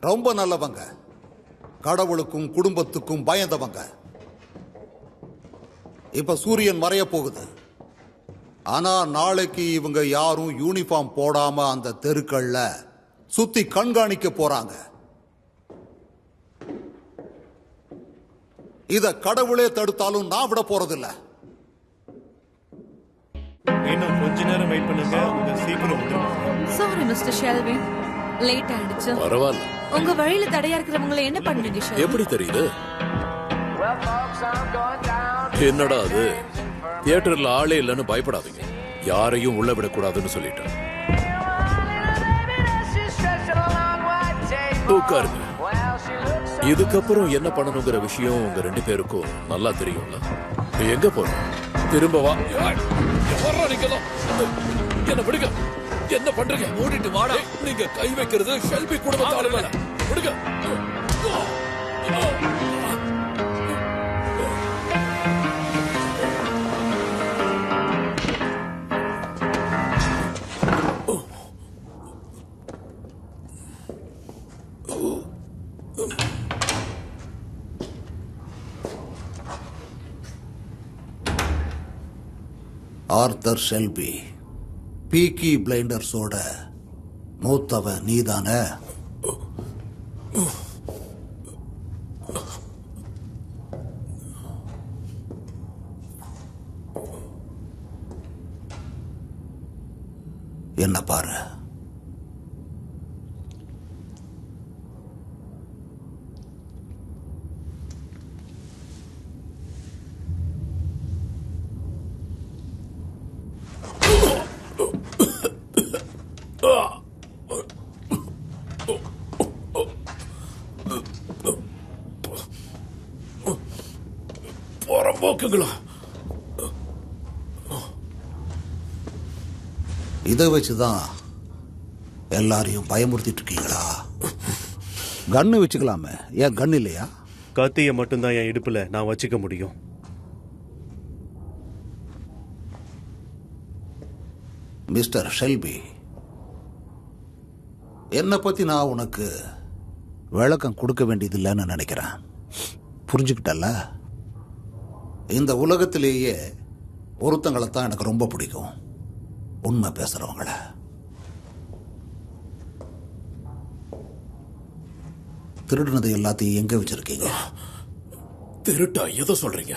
ரொம்ப நல்லவங்க, கடவுளுக்கும் குடும்பத்துக்கும் பயந்தவங்க. இப்ப சூரியன் மறைய போகுது. ஆனா நாளைக்கு இவங்க யாரும் யூனிஃபார்ம் போடாம அந்த தெருக்கள்ல சுத்தி கண்காணிக்க போறாங்க. இத கடவுளே தடுத்தாலும் நான் விட போறதில்ல. இன்னும் கொஞ்ச நேரம் வெயிட் பண்ணுங்க, உங்க சீக்கிரம் வந்துருவாங்க. சாரி மிஸ்டர் ஷெல்வி, லேட் ஆயிடுச்சு. பரவாயில்ல. உங்க வழியில தடையா இருக்கிறவங்களை என்ன பண்ணுவீங்க ஷெல்வி? எப்படி தெரியுது? என்னடா அது, தியேட்டர்ல ஆளே இல்லைன்னு பயப்படாதீங்க. யாரையும் உள்ள விடக்கூடாதுன்னு சொல்லிட்டேன். உட்காருங்க. இதுக்கப்புறம் என்ன பண்ணணுங்கிற விஷயம் உங்க 2 பேருக்கும் நல்லா தெரியும்ல. எங்க போறோம்? திரும்ப வா. என்ன விடுங்க. என்ன பண்றீங்க? மூடிட்டு வாடா. நீங்க கை வைக்கிறது ஷெல்பி குடும்பத்தால மேல. விடுங்க. ஆர்தர் ஷெல்பி, பீக்கி பிளைண்டர்ஸோட மூத்தவன் நீதானே? என்ன பாரு, இதை வச்சுதான் எல்லாரையும் பயமுறுத்திட்டு இருக்கீங்களா? கன்னு வச்சுக்கலாமே, ஏன் கன் இல்லையா? கத்திய மட்டும்தான் என் இடுப்புல நான் வச்சுக்க முடியும். மிஸ்டர் ஷெல்பி, என்னை பத்தி நான் உனக்கு விளக்கம் கொடுக்க வேண்டியதில்லைன்னு நினைக்கிறேன். புரிஞ்சுக்கிட்டல்ல? இந்த உலகத்திலேயே ஒருத்தங்களை தான் எனக்கு ரொம்ப பிடிக்கும், உண்மை பேசுறவங்கள. திருடுனது எல்லாத்தையும் எங்க வச்சிருக்கீங்க? திருட்டா? எதை சொல்றீங்க?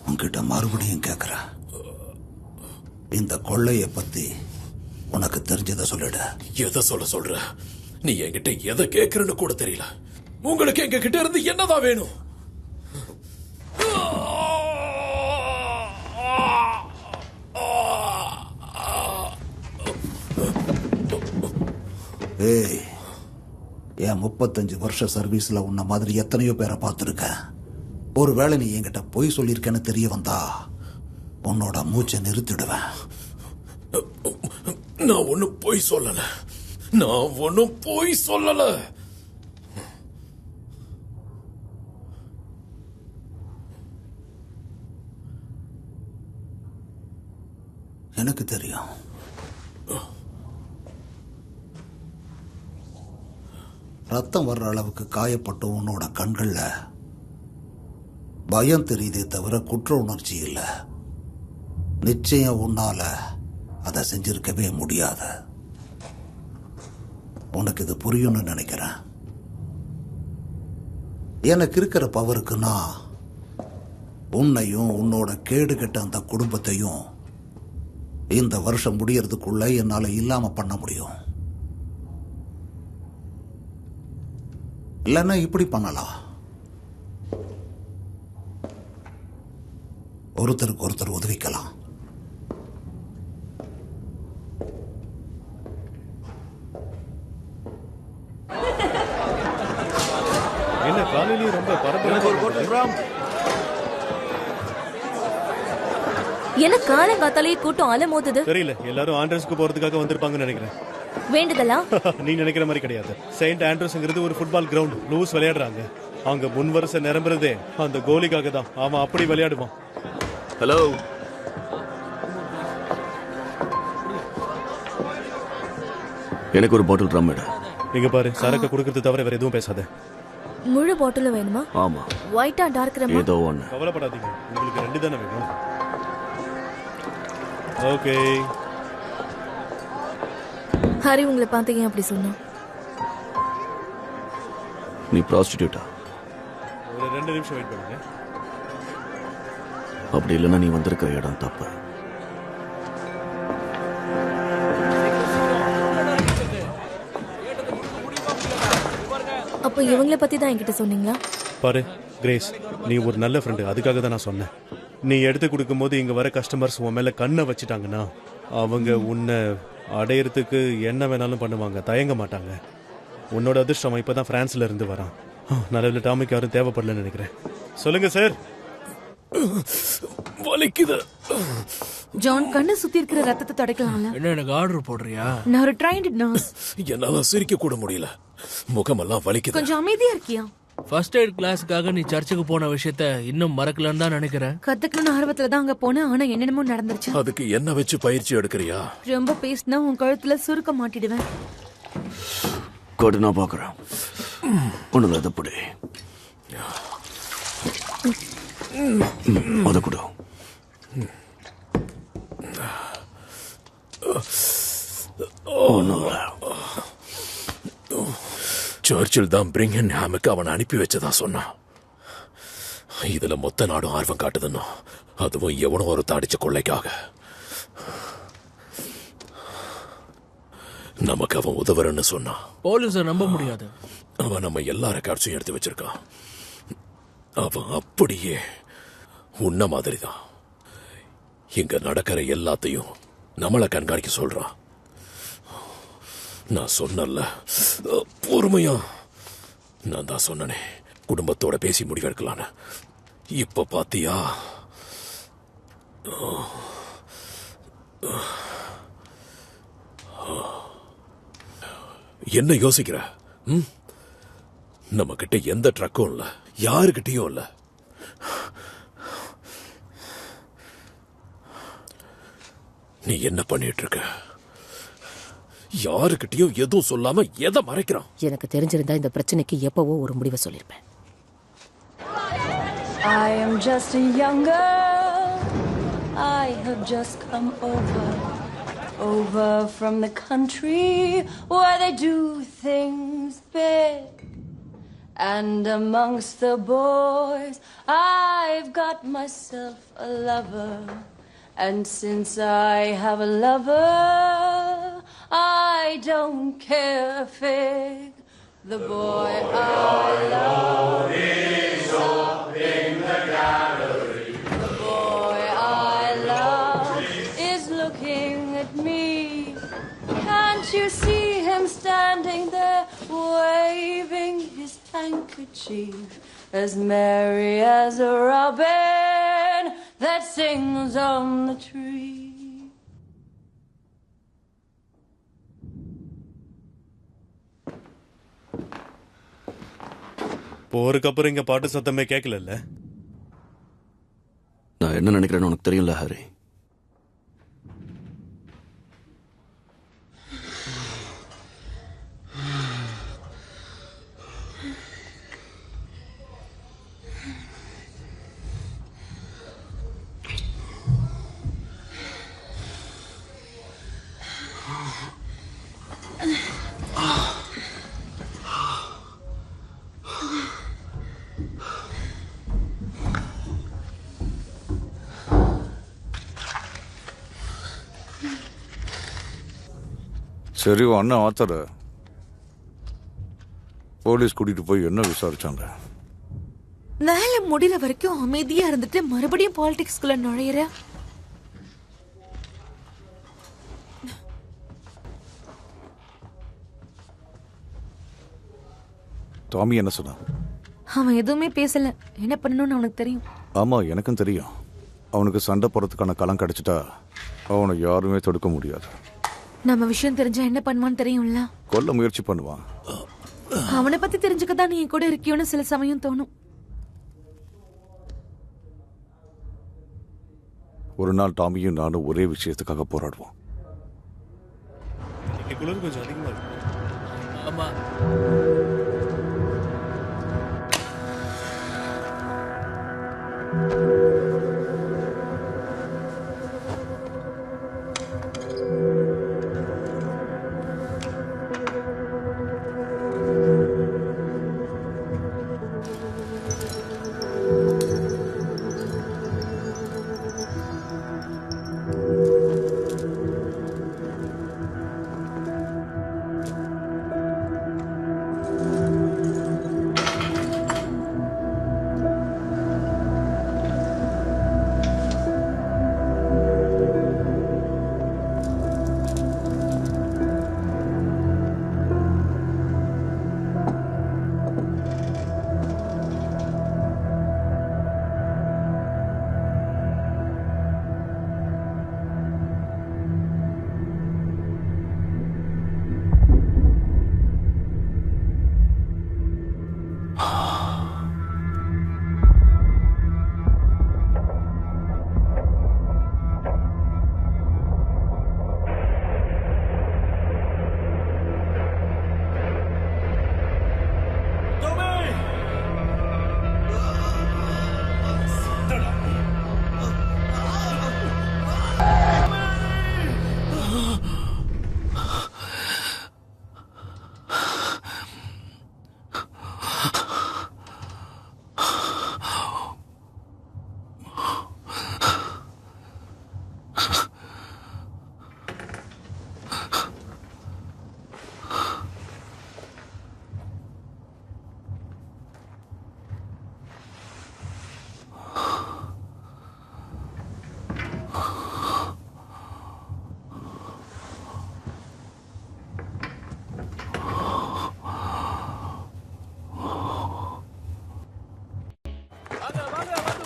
உன்கிட்ட மறுபடியும் கேட்கிறேன், இந்த கொள்ளைய பத்தி உனக்கு தெரிஞ்சதை சொல்லிட. எதை சொல்ற? நீ என்கிட்ட எதை கேட்கறன்னு கூட தெரியல. உங்களுக்கு எங்க கிட்ட இருந்து என்னதான் வேணும்? ஏய், என் 35 வருஷ சர்வீஸ்ல உன்ன மாதிரி எத்தனையோ பேரை பார்த்திருக்கேன். ஒருவேளை நீ என்கிட்ட பொய் சொல்லியிருக்கேன்னு தெரிய வந்தா உன்னோட மூச்சை நிறுத்திடுவேன். நான் ஒன்னும் பொய் சொல்லல. எனக்கு தெரியும். ரத்தம் வர்ற அளவுக்கு காயப்பட்ட உன்னோட கண்கள்ல பயம் தெரியுதே தவிர குற்ற உணர்ச்சி இல்ல. நிச்சயம் உன்னால அதை செஞ்சிருக்கவே முடியாது. உனக்கு இது புரியும்னு நினைக்கிறேன். எனக்கு இருக்கிற பவருக்கு நான் உன்னையும் உன்னோட கேடு கெட்ட அந்த குடும்பத்தையும் இந்த வருஷம் முடியறதுக்குள்ள என்னால இல்லாம பண்ண முடியும். இல்லைன்னா இப்படி பண்ணலாம், ஒருத்தருக்கு ஒருத்தர் உதவிக்கலாம். என்ன காலையிலேயே ரொம்ப பரபரப்பா? என்ன காலங்காத்தாலேயே கூட்டம் அலமோதுது? தெரியல, எல்லாரும் ஆண்ட்ரஸ்க்கு போறதுக்காக வந்திருப்பாங்கன்னு நினைக்கிறேன். வேண்டுதலா? நீ நினைக்கிற மாதிரி கிடையாது. செயின்ட் ஆண்ட்ரூஸ்ங்கிறது ஒரு ஃபுட்பால் கிரவுண்ட். லூஸ் விளையாடுறாங்க. அங்க முன் வரிசை நிரம்புறதே அந்த கோலிக்காக தான். அவன் அப்படி விளையாடுவான். ஹலோ, எனக்கு ஒரு பாட்டில் ரம் எடு. நீங்க பாரு, சரக்கு குடுக்கறது தவிர வேற எதுவும் பேசாத. முழு பாட்டில் வேணுமா? ஆமா. ஒயிட்டா டார்க் ரம்மா? ஏதோ ஒண்ணு. கவலைப்படாதீங்க, உங்களுக்கு 2 தானே வேணும். ஓகே. ஹரி உங்களை பார்த்து ஏன் அப்படி சொன்னா? நீ ப்ராஸ்டிடியூட்டா? ஒரு 2 நிமிஷம் வெயிட் பண்ணுங்க. அப்படி இல்லைன்னா நீ வந்திருக்கிற இடம் தப்பு. அப்போ இவங்களை பத்தி தான் என்கிட்ட சொன்னீங்களா? பாரு கிரேஸ், நீ ஒரு நல்ல ஃப்ரெண்டு, அதுக்காக தான் நான் சொன்னேன். நீ எடுத்து கொடுக்கும்போது இங்க வர கஸ்டமர்ஸ் உன் மேல கண்ணை வச்சுட்டாங்கன்னா அவங்க உன்னை அடையறதுக்கு என்ன வேணாலும் பண்ணுவாங்க, தயங்க மாட்டாங்க. உன்னோட அதிர்ஷ்டம் இப்பதான் பிரான்ஸ்ல இருந்து வரான். நல்ல டாமிக் யாரும் தேவைப்படலன்னு நினைக்கிறேன். சொல்லுங்க சார். வலிக்குது. ஜான், கண்ணை சுத்தி இருக்கிற ரத்தத்தை துடைக்கலாம்ல? என்ன எனக்கு ஆர்டர் போடுறியா? நான் ஒரு ட்ரைன்டு நர்ஸ். என்னால சிரிக்க கூட முடியல, முகமெல்லாம் வலிக்குது. கொஞ்சம் அமைதியா இருக்கியா? ஃபர்ஸ்ட் எய்ட் கிளாஸ்க்காக நீ சர்ச்சுக்கு போன விஷயத்த இன்னும் மறக்கலன்னு தான் நினைக்கிறேன். கத்துக்கணும்னு ஆர்வத்துல தான் அங்க போனேன், ஆனா என்னென்னமோ நடந்துருச்சு. அதுக்கு என்ன வச்சு பயிற்சி எடுக்கிறியா? ரொம்ப பேசினா உன் கழுத்துல சுருக்க மாட்டிடுவேன். கொடு, நான் பாக்குறேன். ஒண்ணுல அதை பிடி, அதை கொடு. சர்ச்சில் தான் பிரிங்கன் ஹாமுக்கு அவன் அனுப்பி வச்சதா சொன்னான். இதுல மொத்த நாடும் ஆர்வம் காட்டுதுன்னு, அதுவும் எவனோ ஒரு தாடிச்ச கொள்ளைக்காக. நமக்கு அவன் உதவுறன்னு சொன்னான். போலீஸ நம்ப முடியாது. அவன் நம்ம எல்லா ரெக்கார்ட்ஸும் எடுத்து வச்சிருக்கான். அவன் அப்படியே உன்ன மாதிரிதான் இங்க நடக்கிற எல்லாத்தையும் நம்மளை கண்காணிக்க சொல்றான். நான் சொன்னல, பொறுமையா. நான் தான் சொன்னனே குடும்பத்தோட பேசி முடிவெடுக்கலான்னு. இப்ப பாத்தியா? என்ன யோசிக்கிற? நம்ம கிட்ட எந்த ட்ரக்கும் இல்ல, யாருக்கிட்டையும் இல்ல. நீ என்ன பண்ணிட்டு இருக்க? யாருக்கிட்டையும் எதுவும் சொல்லாம எதை மறைக்கிறான்? எனக்கு தெரிஞ்சிருந்தா இந்த பிரச்சனைக்கு எப்பவோ ஒரு முடிவை சொல்லிருப்பேன். I am just a young girl. I have just come over from the country where they do things big. And amongst the boys, I've got myself a lover. And since I have a lover, I don't care a fig. The boy I love is up in the gallery. The boy I love is looking at me. Can't you see him standing there, waving his handkerchief, as merry as a robin that sings on the tree? போருக்கு அப்புறம் இங்க பாட்டு சத்தமே கேட்கல. நான் என்ன நினைக்கிறேன்னு உனக்கு தெரியல ஹரி. சரி, அண்ணன் ஆத்தர போலீஸ் கூட்டிட்டு போய் என்ன விசாரிச்சாங்க? வேலை முடிகிற வரைக்கும் அமைதியா இருந்துட்டு மறுபடியும் பாலிடிக்ஸ்குள்ள நுழையிற. டாமி என்ன சொன்னான்? அவன் எதுவுமே பேசல. என்ன பண்ணணும்னு அவனுக்கு தெரியும். ஆமா, எனக்கும் தெரியும். அவனுக்கு சண்டை போறதுக்கான களம் கிடைச்சிட்டா அவனை யாருமே தடுக்க முடியாது. நம்ம விஷயம் தெரிஞ்சா என்ன பண்ணுவான்னு தெரியும்ல. கொல்ல முயற்சி பண்ணுவான். அவனை பத்தி தெரிஞ்சுக்கதான் நீ கூட இருக்கியோன்னு சில சமயம் தோணும். ஒரு நாள் டாமியும் நானும் ஒரே விஷயத்துக்காக போராடுவோம். குளிர் கொஞ்சம் அதிகமா இருக்கு. ஆமா.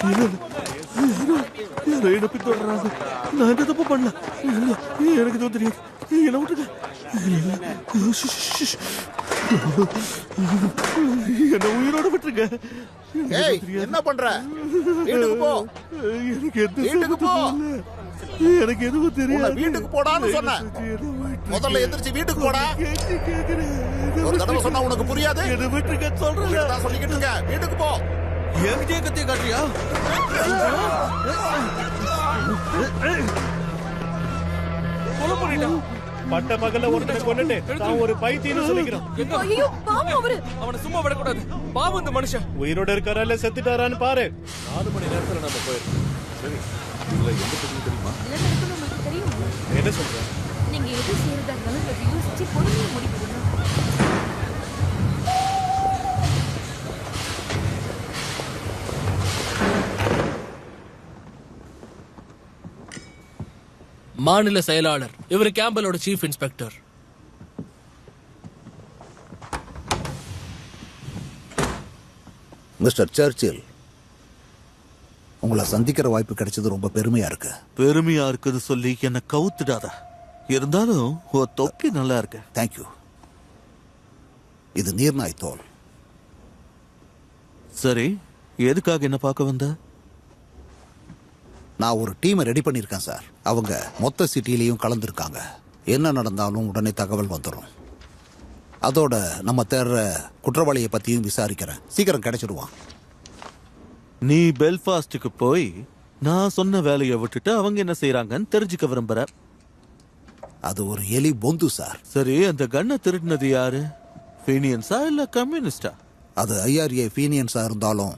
யாரோ என்ன பின்தொடர்றாங்க. நான் எந்த தப்பு பண்ணல. எனக்கு எதுவும் தெரியாது. என்ன விட்டுருங்க. என்ன உயிரோட விட்டுருங்க. என்ன பண்ற? வீட்டுக்கு போ. எனக்கு எதுவும் தெரியாது. வீட்டுக்கு போடான்னு சொன்ன. முதல்ல எந்திரிச்சு வீட்டுக்கு போடா. ஒரு தடவை சொன்னா உனக்கு புரியாது. விட்டுருக்க சொல்றேன். சொல்லிக்கிட்டு இருக்க. வீட்டுக்கு போ. என்கிட்டயே கத்திய காட்டுறியா? கொலை பண்ணிட்டான். பட்ட பகல்ல ஒருத்தனை கொன்னுட்டு தான் ஒரு பைத்தியன்னு சொல்லிக்கிறான். ஐயோ பாவம் அவரு. அவனை சும்மா விடக்கூடாது. பாவம் இந்த மனுஷன். உயிரோட இருக்காரா இல்ல செத்துட்டாரான்னு பாரு. 4 மணி நேரத்துல நம்ம போயிருக்கோம். சரி, இதுல எந்த பத்தி தெரியுமா? என்ன சொல்ற? நீங்க எது செய்யறதா இருந்தாலும் அதை யோசிச்சு பொறுமையா முடிக்கணும். மாநில செயலாளர் இவர் கேம்பலோட சீஃப் இன்ஸ்பெக்டர். மிஸ்டர் சர்ச்சில், உங்களை சந்திக்கிற வாய்ப்பு கிடைச்சது ரொம்ப பெருமையா இருக்கு. பெருமையா இருக்குது சொல்லி என்ன கவுத்துடாத. இருந்தாலும் தொப்பி நல்லா இருக்கு. தேங்க்யூ. இது நீர்நாய் தோல். சரி, எதுக்காக என்ன பார்க்க வந்த? நான் ஒரு டீமை ரெடி பண்ணியிருக்கேன் சார். அவங்க மொத்த சிட்டிலையும் கலந்துருக்காங்க. என்ன நடந்தாலும் உடனே தகவல் வந்துடும். அதோட நம்ம தேடுற குற்றவாளியை பத்தியும் விசாரிக்கிறேன். சீக்கிரம் கிடைச்சிடுவான். நீ பெல்ஃபாஸ்டுக்கு போய் நான் சொன்ன வேலையை விட்டுட்டு அவங்க என்ன செய்யறாங்கன்னு தெரிஞ்சுக்க விரும்புற. அது ஒரு எலி பொந்து சார். சரி, அந்த கன்னை திருடினது யாரு? ஃபீனியன்ஸா இல்ல கம்யூனிஸ்டா? அது IRA ஃபீனியன்ஸா இருந்தாலும்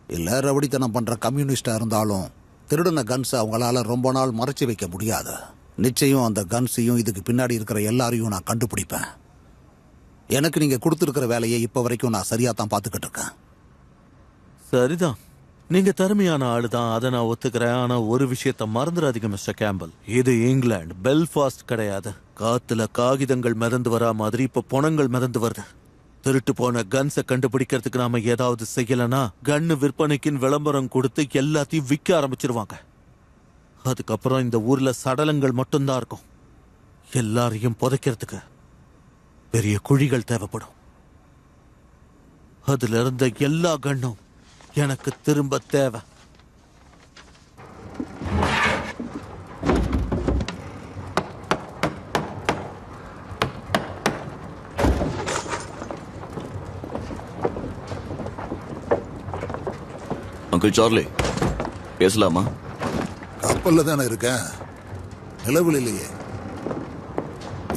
இல்ல ரவுடித்தனம் பண்ற கம்யூனிஸ்டா இருந்தாலும் திருடின கன்ஸ் அவங்களால ரொம்ப நாள் மறைச்சு வைக்க முடியாது. நிச்சயம் அந்த கன்ஸையும் இதுக்கு பின்னாடி இருக்கிற எல்லாரையும் நான் கண்டுபிடிப்பேன். எனக்கு நீங்க கொடுத்துருக்கிற வேலையை இப்ப வரைக்கும் நான் சரியா தான் பாத்துக்கிட்டு இருக்கேன். சரிதான், நீங்க திறமையான ஆளுதான், அதை நான் ஒத்துக்கிறேன். ஆனா ஒரு விஷயத்த மறந்துடாதீங்க மிஸ்டர் கேம்பல். இது இங்கிலாந்து, பெல்ஃபாஸ்ட் கிடையாது. காத்துல காகிதங்கள் மிதந்து வரா மாதிரி இப்ப பணங்கள் மிதந்து வருது. திருட்டு போன கன்ஸை கண்டுபிடிக்கிறதுக்கு நாம ஏதாவது செய்யலனா கன்னு விற்பனைக்குன்னு விளம்பரம் கொடுத்து எல்லாத்தையும் விற்க ஆரம்பிச்சிருவாங்க. அதுக்கப்புறம் இந்த ஊர்ல சடலங்கள் மட்டும்தான் இருக்கும். எல்லாரையும் புதைக்கிறதுக்கு பெரிய குழிகள் தேவைப்படும். அதுல இருந்த எல்லா கன்னும் எனக்கு திரும்ப தேவை. அங்கிள் சார்லி, பேசலாமா? கப்பல்ல தானே இருக்கேன், நிலவில் இல்லையே.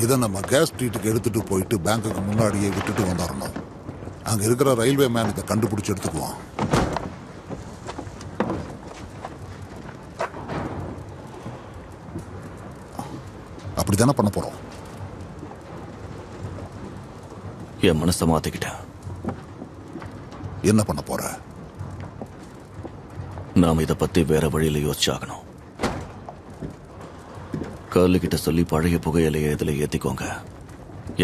இதை நம்ம கேஸ் ஸ்ட்ரீட்டுக்கு எடுத்துட்டு போயிட்டு பேங்குக்கு முன்னாடியே விட்டுட்டு வந்துடணும். அங்க இருக்கிற ரயில்வே மேன் இதை கண்டுபிடிச்சு எடுத்துக்குவான். அப்படித்தானே பண்ண போறோம். என் மனசை மாத்திக்கிட்டேன். என்ன பண்ண போற? நாம இதை பத்தி வேற வழியில யோசிச்சாகணும். கர்லு கிட்ட சொல்லி பழைய புகையிலையை இதுல ஏத்திக்கோங்க.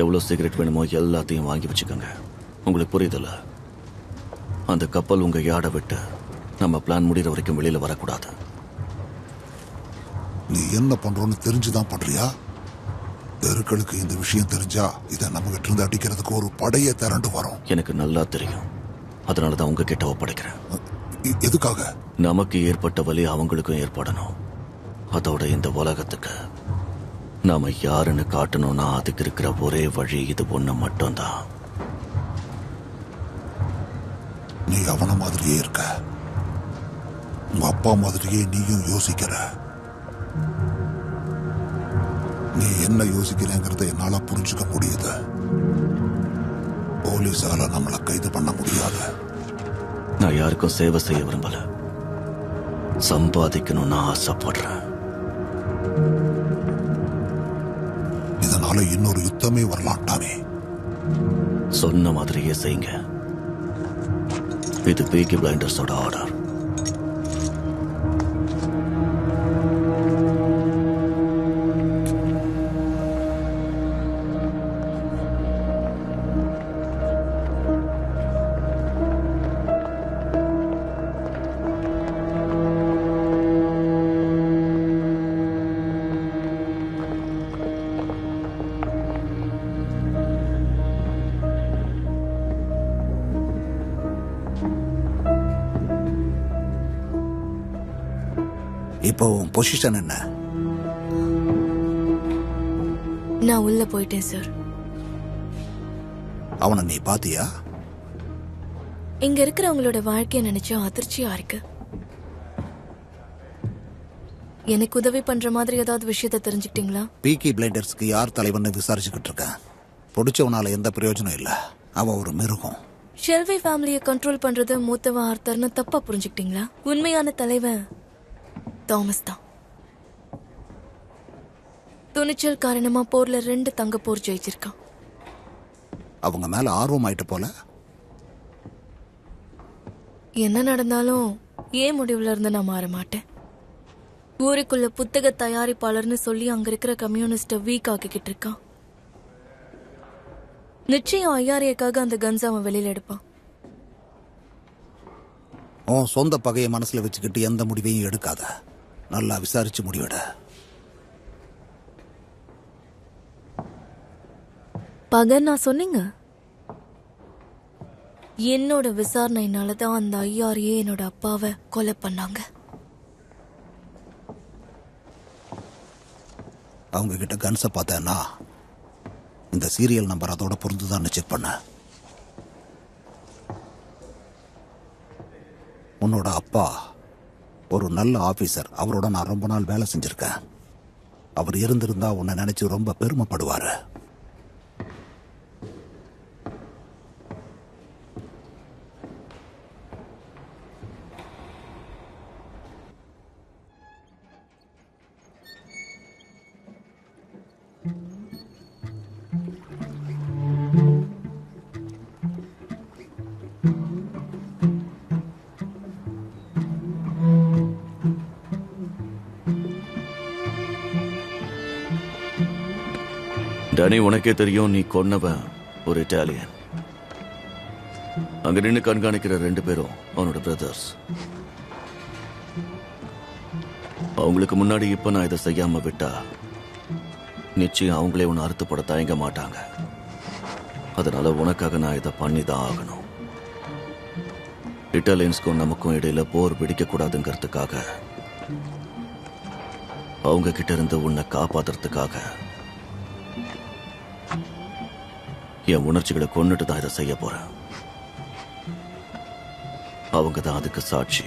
எவ்வளவு சிகரெட் வேணுமோ எல்லாத்தையும் வாங்கி வச்சுக்கோங்க. உங்களுக்கு புரியுதுல்ல? அந்த கப்பல் உங்க யாட விட்டு நம்ம பிளான் முடிகிற வரைக்கும் வெளியில வரக்கூடாது. நீ என்ன பண்றோன்னு தெரிஞ்சுதான் பண்றியா? தெருக்களுக்கு இந்த விஷயம் தெரிஞ்சா இதை நம்ம கிட்ட இருந்து அடிக்கிறதுக்கு ஒரு படையை திரண்டு வரும். எனக்கு நல்லா தெரியும். அதனாலதான் உங்ககிட்ட ஒப்படைக்கிறேன். எதுக்காக? நமக்கு ஏற்பட்ட வலி அவங்களுக்கும் ஏற்படணும். அதோட இந்த உலகத்துக்கு நாம யாருன்னு காட்டணும்னா அதுக்கு இருக்கிற ஒரே வழி இது ஒண்ணு மட்டும்தான். நீ அவன மாதிரியே இருக்க. உங்க அப்பா மாதிரியே நீயும் யோசிக்கிற. நீ என்ன யோசிக்கிறேங்கிறத என்னால புரிஞ்சுக்க முடியுது. போலீஸால நம்மளை கைது பண்ண முடியாது. நான் யாருக்கும் சேவை செய்ய விரும்பல, சம்பாதிக்கணும்னு ஆசைப்படுறேன். இதனால இன்னொரு யுத்தமே வரலாட்டாமே. சொன்ன மாதிரியே செய்யுங்க. இது பீக்கி பிளைண்டர்ஸோட ஆர்டர். இப்போ பொசிஷன் என்ன? நான் உள்ள போயிட்டேன் சார். அவனை நீ பாத்தியா? இங்க இருக்கிறவங்களோட வாழ்க்கைய நினைச்சா அதிர்ச்சியா இருக்கு. எனக்கு உதவி பண்ற மாதிரி ஏதாவது விஷயத்தை தெரிஞ்சுக்கிட்டீங்களா? பீக்கி பிளைண்டர்ஸ்க்கு யார் தலைவன்னு விசாரிச்சுக்கிட்டு இருக்கேன். பிடிச்சவனால எந்த பிரயோஜனம் இல்ல. அவன் ஒரு மிருகம். ஷெல்வி ஃபேமிலியை கண்ட்ரோல் பண்றது மூத்தவன் ஆர்த்தர்னு தப்பா புரிஞ்சுக்கிட்டீங்களா? உண்மையான தலைவன் தாமஸ் தான். துணிச்சல் காரணமா போர்ல 2 தங்க போர் ஜெயிச்சிருக்கான். அவங்க மேல ஆர்வம் ஆயிட்டு போல. என்ன நடந்தாலும் ஏன் முடிவுல இருந்து நான் மாற மாட்டேன். ஊருக்குள்ள புத்தக தயாரிப்பாளர்னு சொல்லி அங்க இருக்கிற கம்யூனிஸ்ட வீக் ஆக்கிக்கிட்டு இருக்கான். நிச்சயம் ஐயாரியாக்காக அந்த கன்ஸ் அவன் வெளியில எடுப்பான். உன் சொந்த பகையை மனசுல வச்சுக்கிட்டு எந்த முடிவையும் எடுக்காத. நல்லா விசாரிச்சு முடிவெட. பகை நான் சொன்னீங்க. என்னோட விசாரணையினாலதான் அந்த ஐயாரியே என்னோட அப்பாவை கொலை பண்ணாங்க. அவங்க கிட்ட கன்ஸை பார்த்தேன்னா இந்த சீரியல் நம்பர் அதோட பொருந்துதான்னு செக் பண்ண. உன்னோட அப்பா ஒரு நல்ல ஆபீசர். அவரோட நான் ரொம்ப நாள் வேலை செஞ்சிருக்கேன். அவர் இருந்திருந்தா உன்னை நினைச்சு ரொம்ப பெருமைப்படுவாரு. டனி, உனக்கே தெரியும் நீ கொன்னவன் ஒரு இட்டாலியன். அங்க நின்று கண்காணிக்கிற 2 பேரும் அவனோட பிரதர்ஸ். அவங்களுக்கு முன்னாடி இப்ப நான் இதை செய்யாம விட்டா நிச்சயம் அவங்களே உன்னை அறுத்துப்பட தயங்க மாட்டாங்க. அதனால உனக்காக நான் இதை பண்ணிதான் ஆகணும். இட்டாலியன்ஸ்க்கும் நமக்கும் இடையில போர் வெடிக்க கூடாதுங்கிறதுக்காக, அவங்க கிட்ட இருந்து உன்னை காப்பாத்துறதுக்காக என் உணர்ச்சிகளை கொன்னுட்டு தான் இதை செய்ய போறேன். அவங்க தான் அதுக்கு சாட்சி.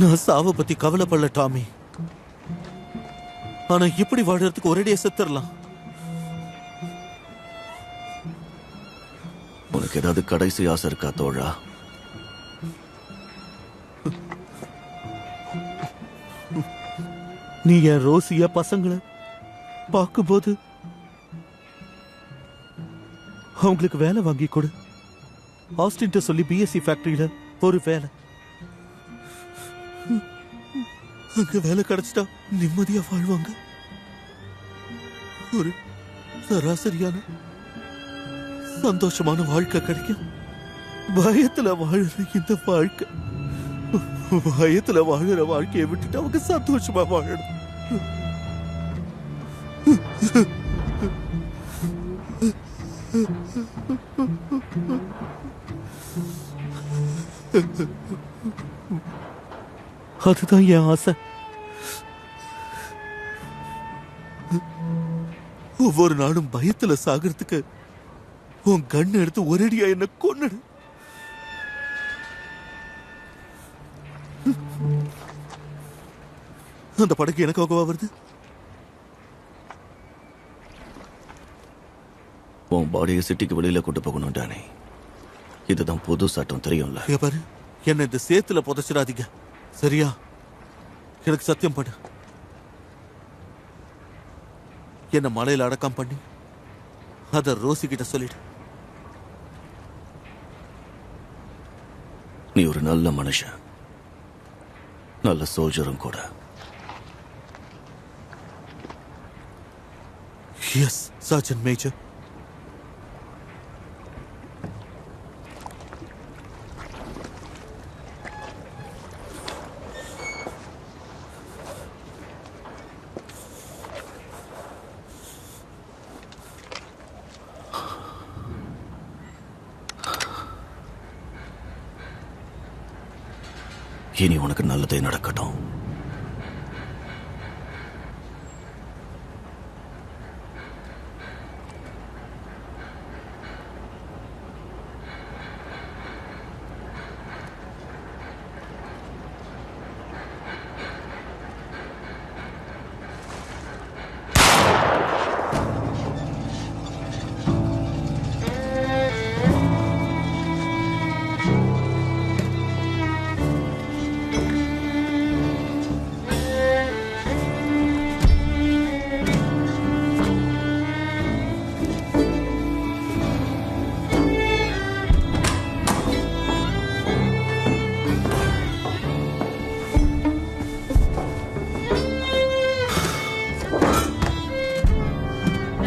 நான் சாவை பத்தி கவலைப்படல டாமி. ஆனா இப்படி வாழறதுக்கு ஒரேடியா செத்துடலாம். உனக்கு ஏதாவது கடைசி ஆசை இருக்கா தோழா? நீ என் ரோசியா பசங்களை பார்க்கும்போது அவங்களுக்கு வேலை வாங்கி கொடு. ஆஸ்டின்ட்ட சொல்லி பிஎஸ்சி ஃபேக்டரியில ஒரு வேலை. அங்க வேலை கிடைச்சிட்டா நிம்மதியா வாழ்வாங்க. ஒரு சராசரியான சந்தோஷமான வாழ்க்கை கிடைக்கும். பயத்துல வாழற இந்த வாழ்க்கை, பயத்துல வாழற வாழ்க்கையை விட்டுட்டு அவங்க சந்தோஷமா வாழணும். அதுதான் என் ஆசை. ஒவ்வொரு நாளும் பயத்துல சாகிறதுக்கு உன் கண்ணு எடுத்து ஒரேடியா என்ன கொன்னுடு. அந்த படகு எனக்காகவா வருது? உன் பாடியை சிட்டிக்கு வெளியில கொண்டு போகணும் டானி. இதுதான் புது சட்டம், தெரியும்ல? பாரு, என்ன இந்த சேத்துல புதைச்சிடாதீங்க, சரியா? எனக்கு சத்தியம் பண்ணு. என்ன மலையில அடக்கம் பண்ணி அத ரோசி கிட்ட சொல்லிடு. நீ ஒரு நல்ல மனுஷன், நல்ல சோல்ஜரும் கூட. Yes surgeon major. இனி உனக்கு நல்லதே நடக்கட்டும்.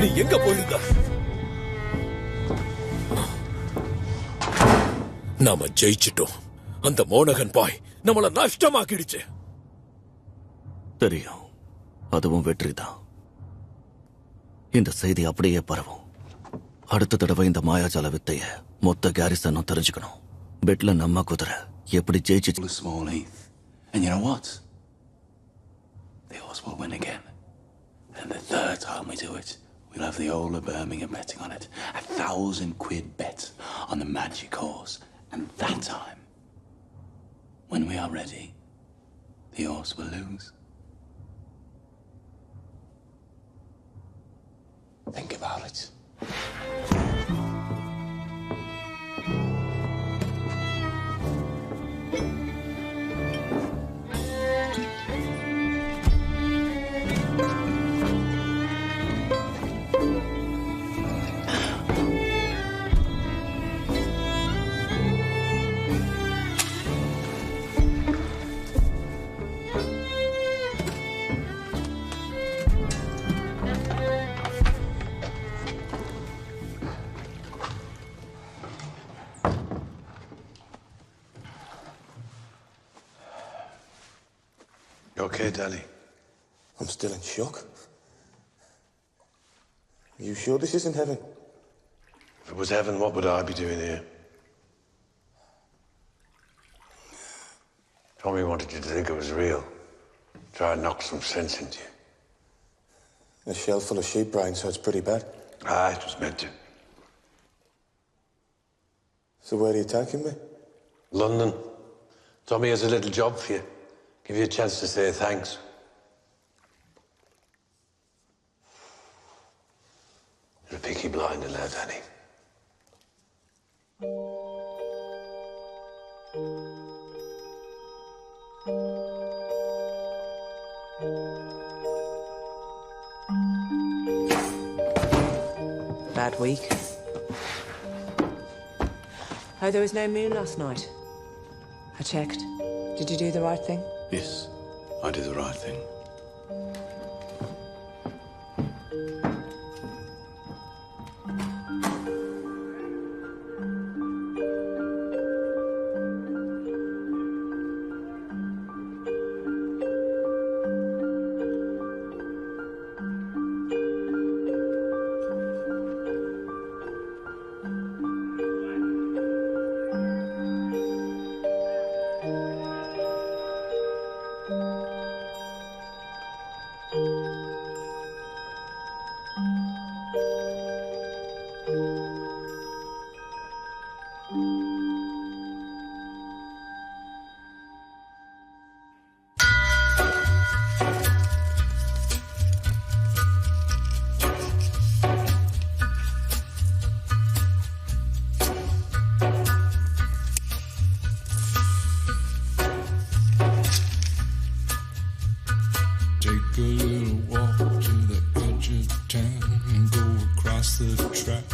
நீ எங்க போயிருந்த? நாம ஜெயிச்சிட்டோம். அந்த மோனகன் பாய் நம்மள நஷ்டமாக்கிடுச்சு. தெரியும், அதுவும் வெற்றிதான். இந்த செய்தி அப்படியே பரவும். அடுத்த தடவை இந்த மாயாஜால வித்தைய மொத்த கேரிசனும் தெரிஞ்சுக்கணும். பெட்ல நம்ம குதிரை எப்படி ஜெயிச்சு. Small Heath. And you know what? The horse will win again. And the third time we do it, we'll have the whole of Birmingham betting on it. 1,000 quid bet on the magic horse. And that time, when we are ready, the horse will lose. Think about it. You okay, Danny? I'm still in shock. Are you sure this isn't heaven? If it was heaven, what would I be doing here? Tommy wanted you to think it was real. Try and knock some sense into you. A shell full of sheep brains, so it's pretty bad. Ah, it was meant to. So where are you taking me? London. Tommy has a little job for you. Give you a chance to say thanks. You're a Peaky Blinder now, Danny. Bad week. Oh, there was no moon last night. I checked. Did you do the right thing? Yes, I did the right thing. Take a little walk to the edge of town and go across the track.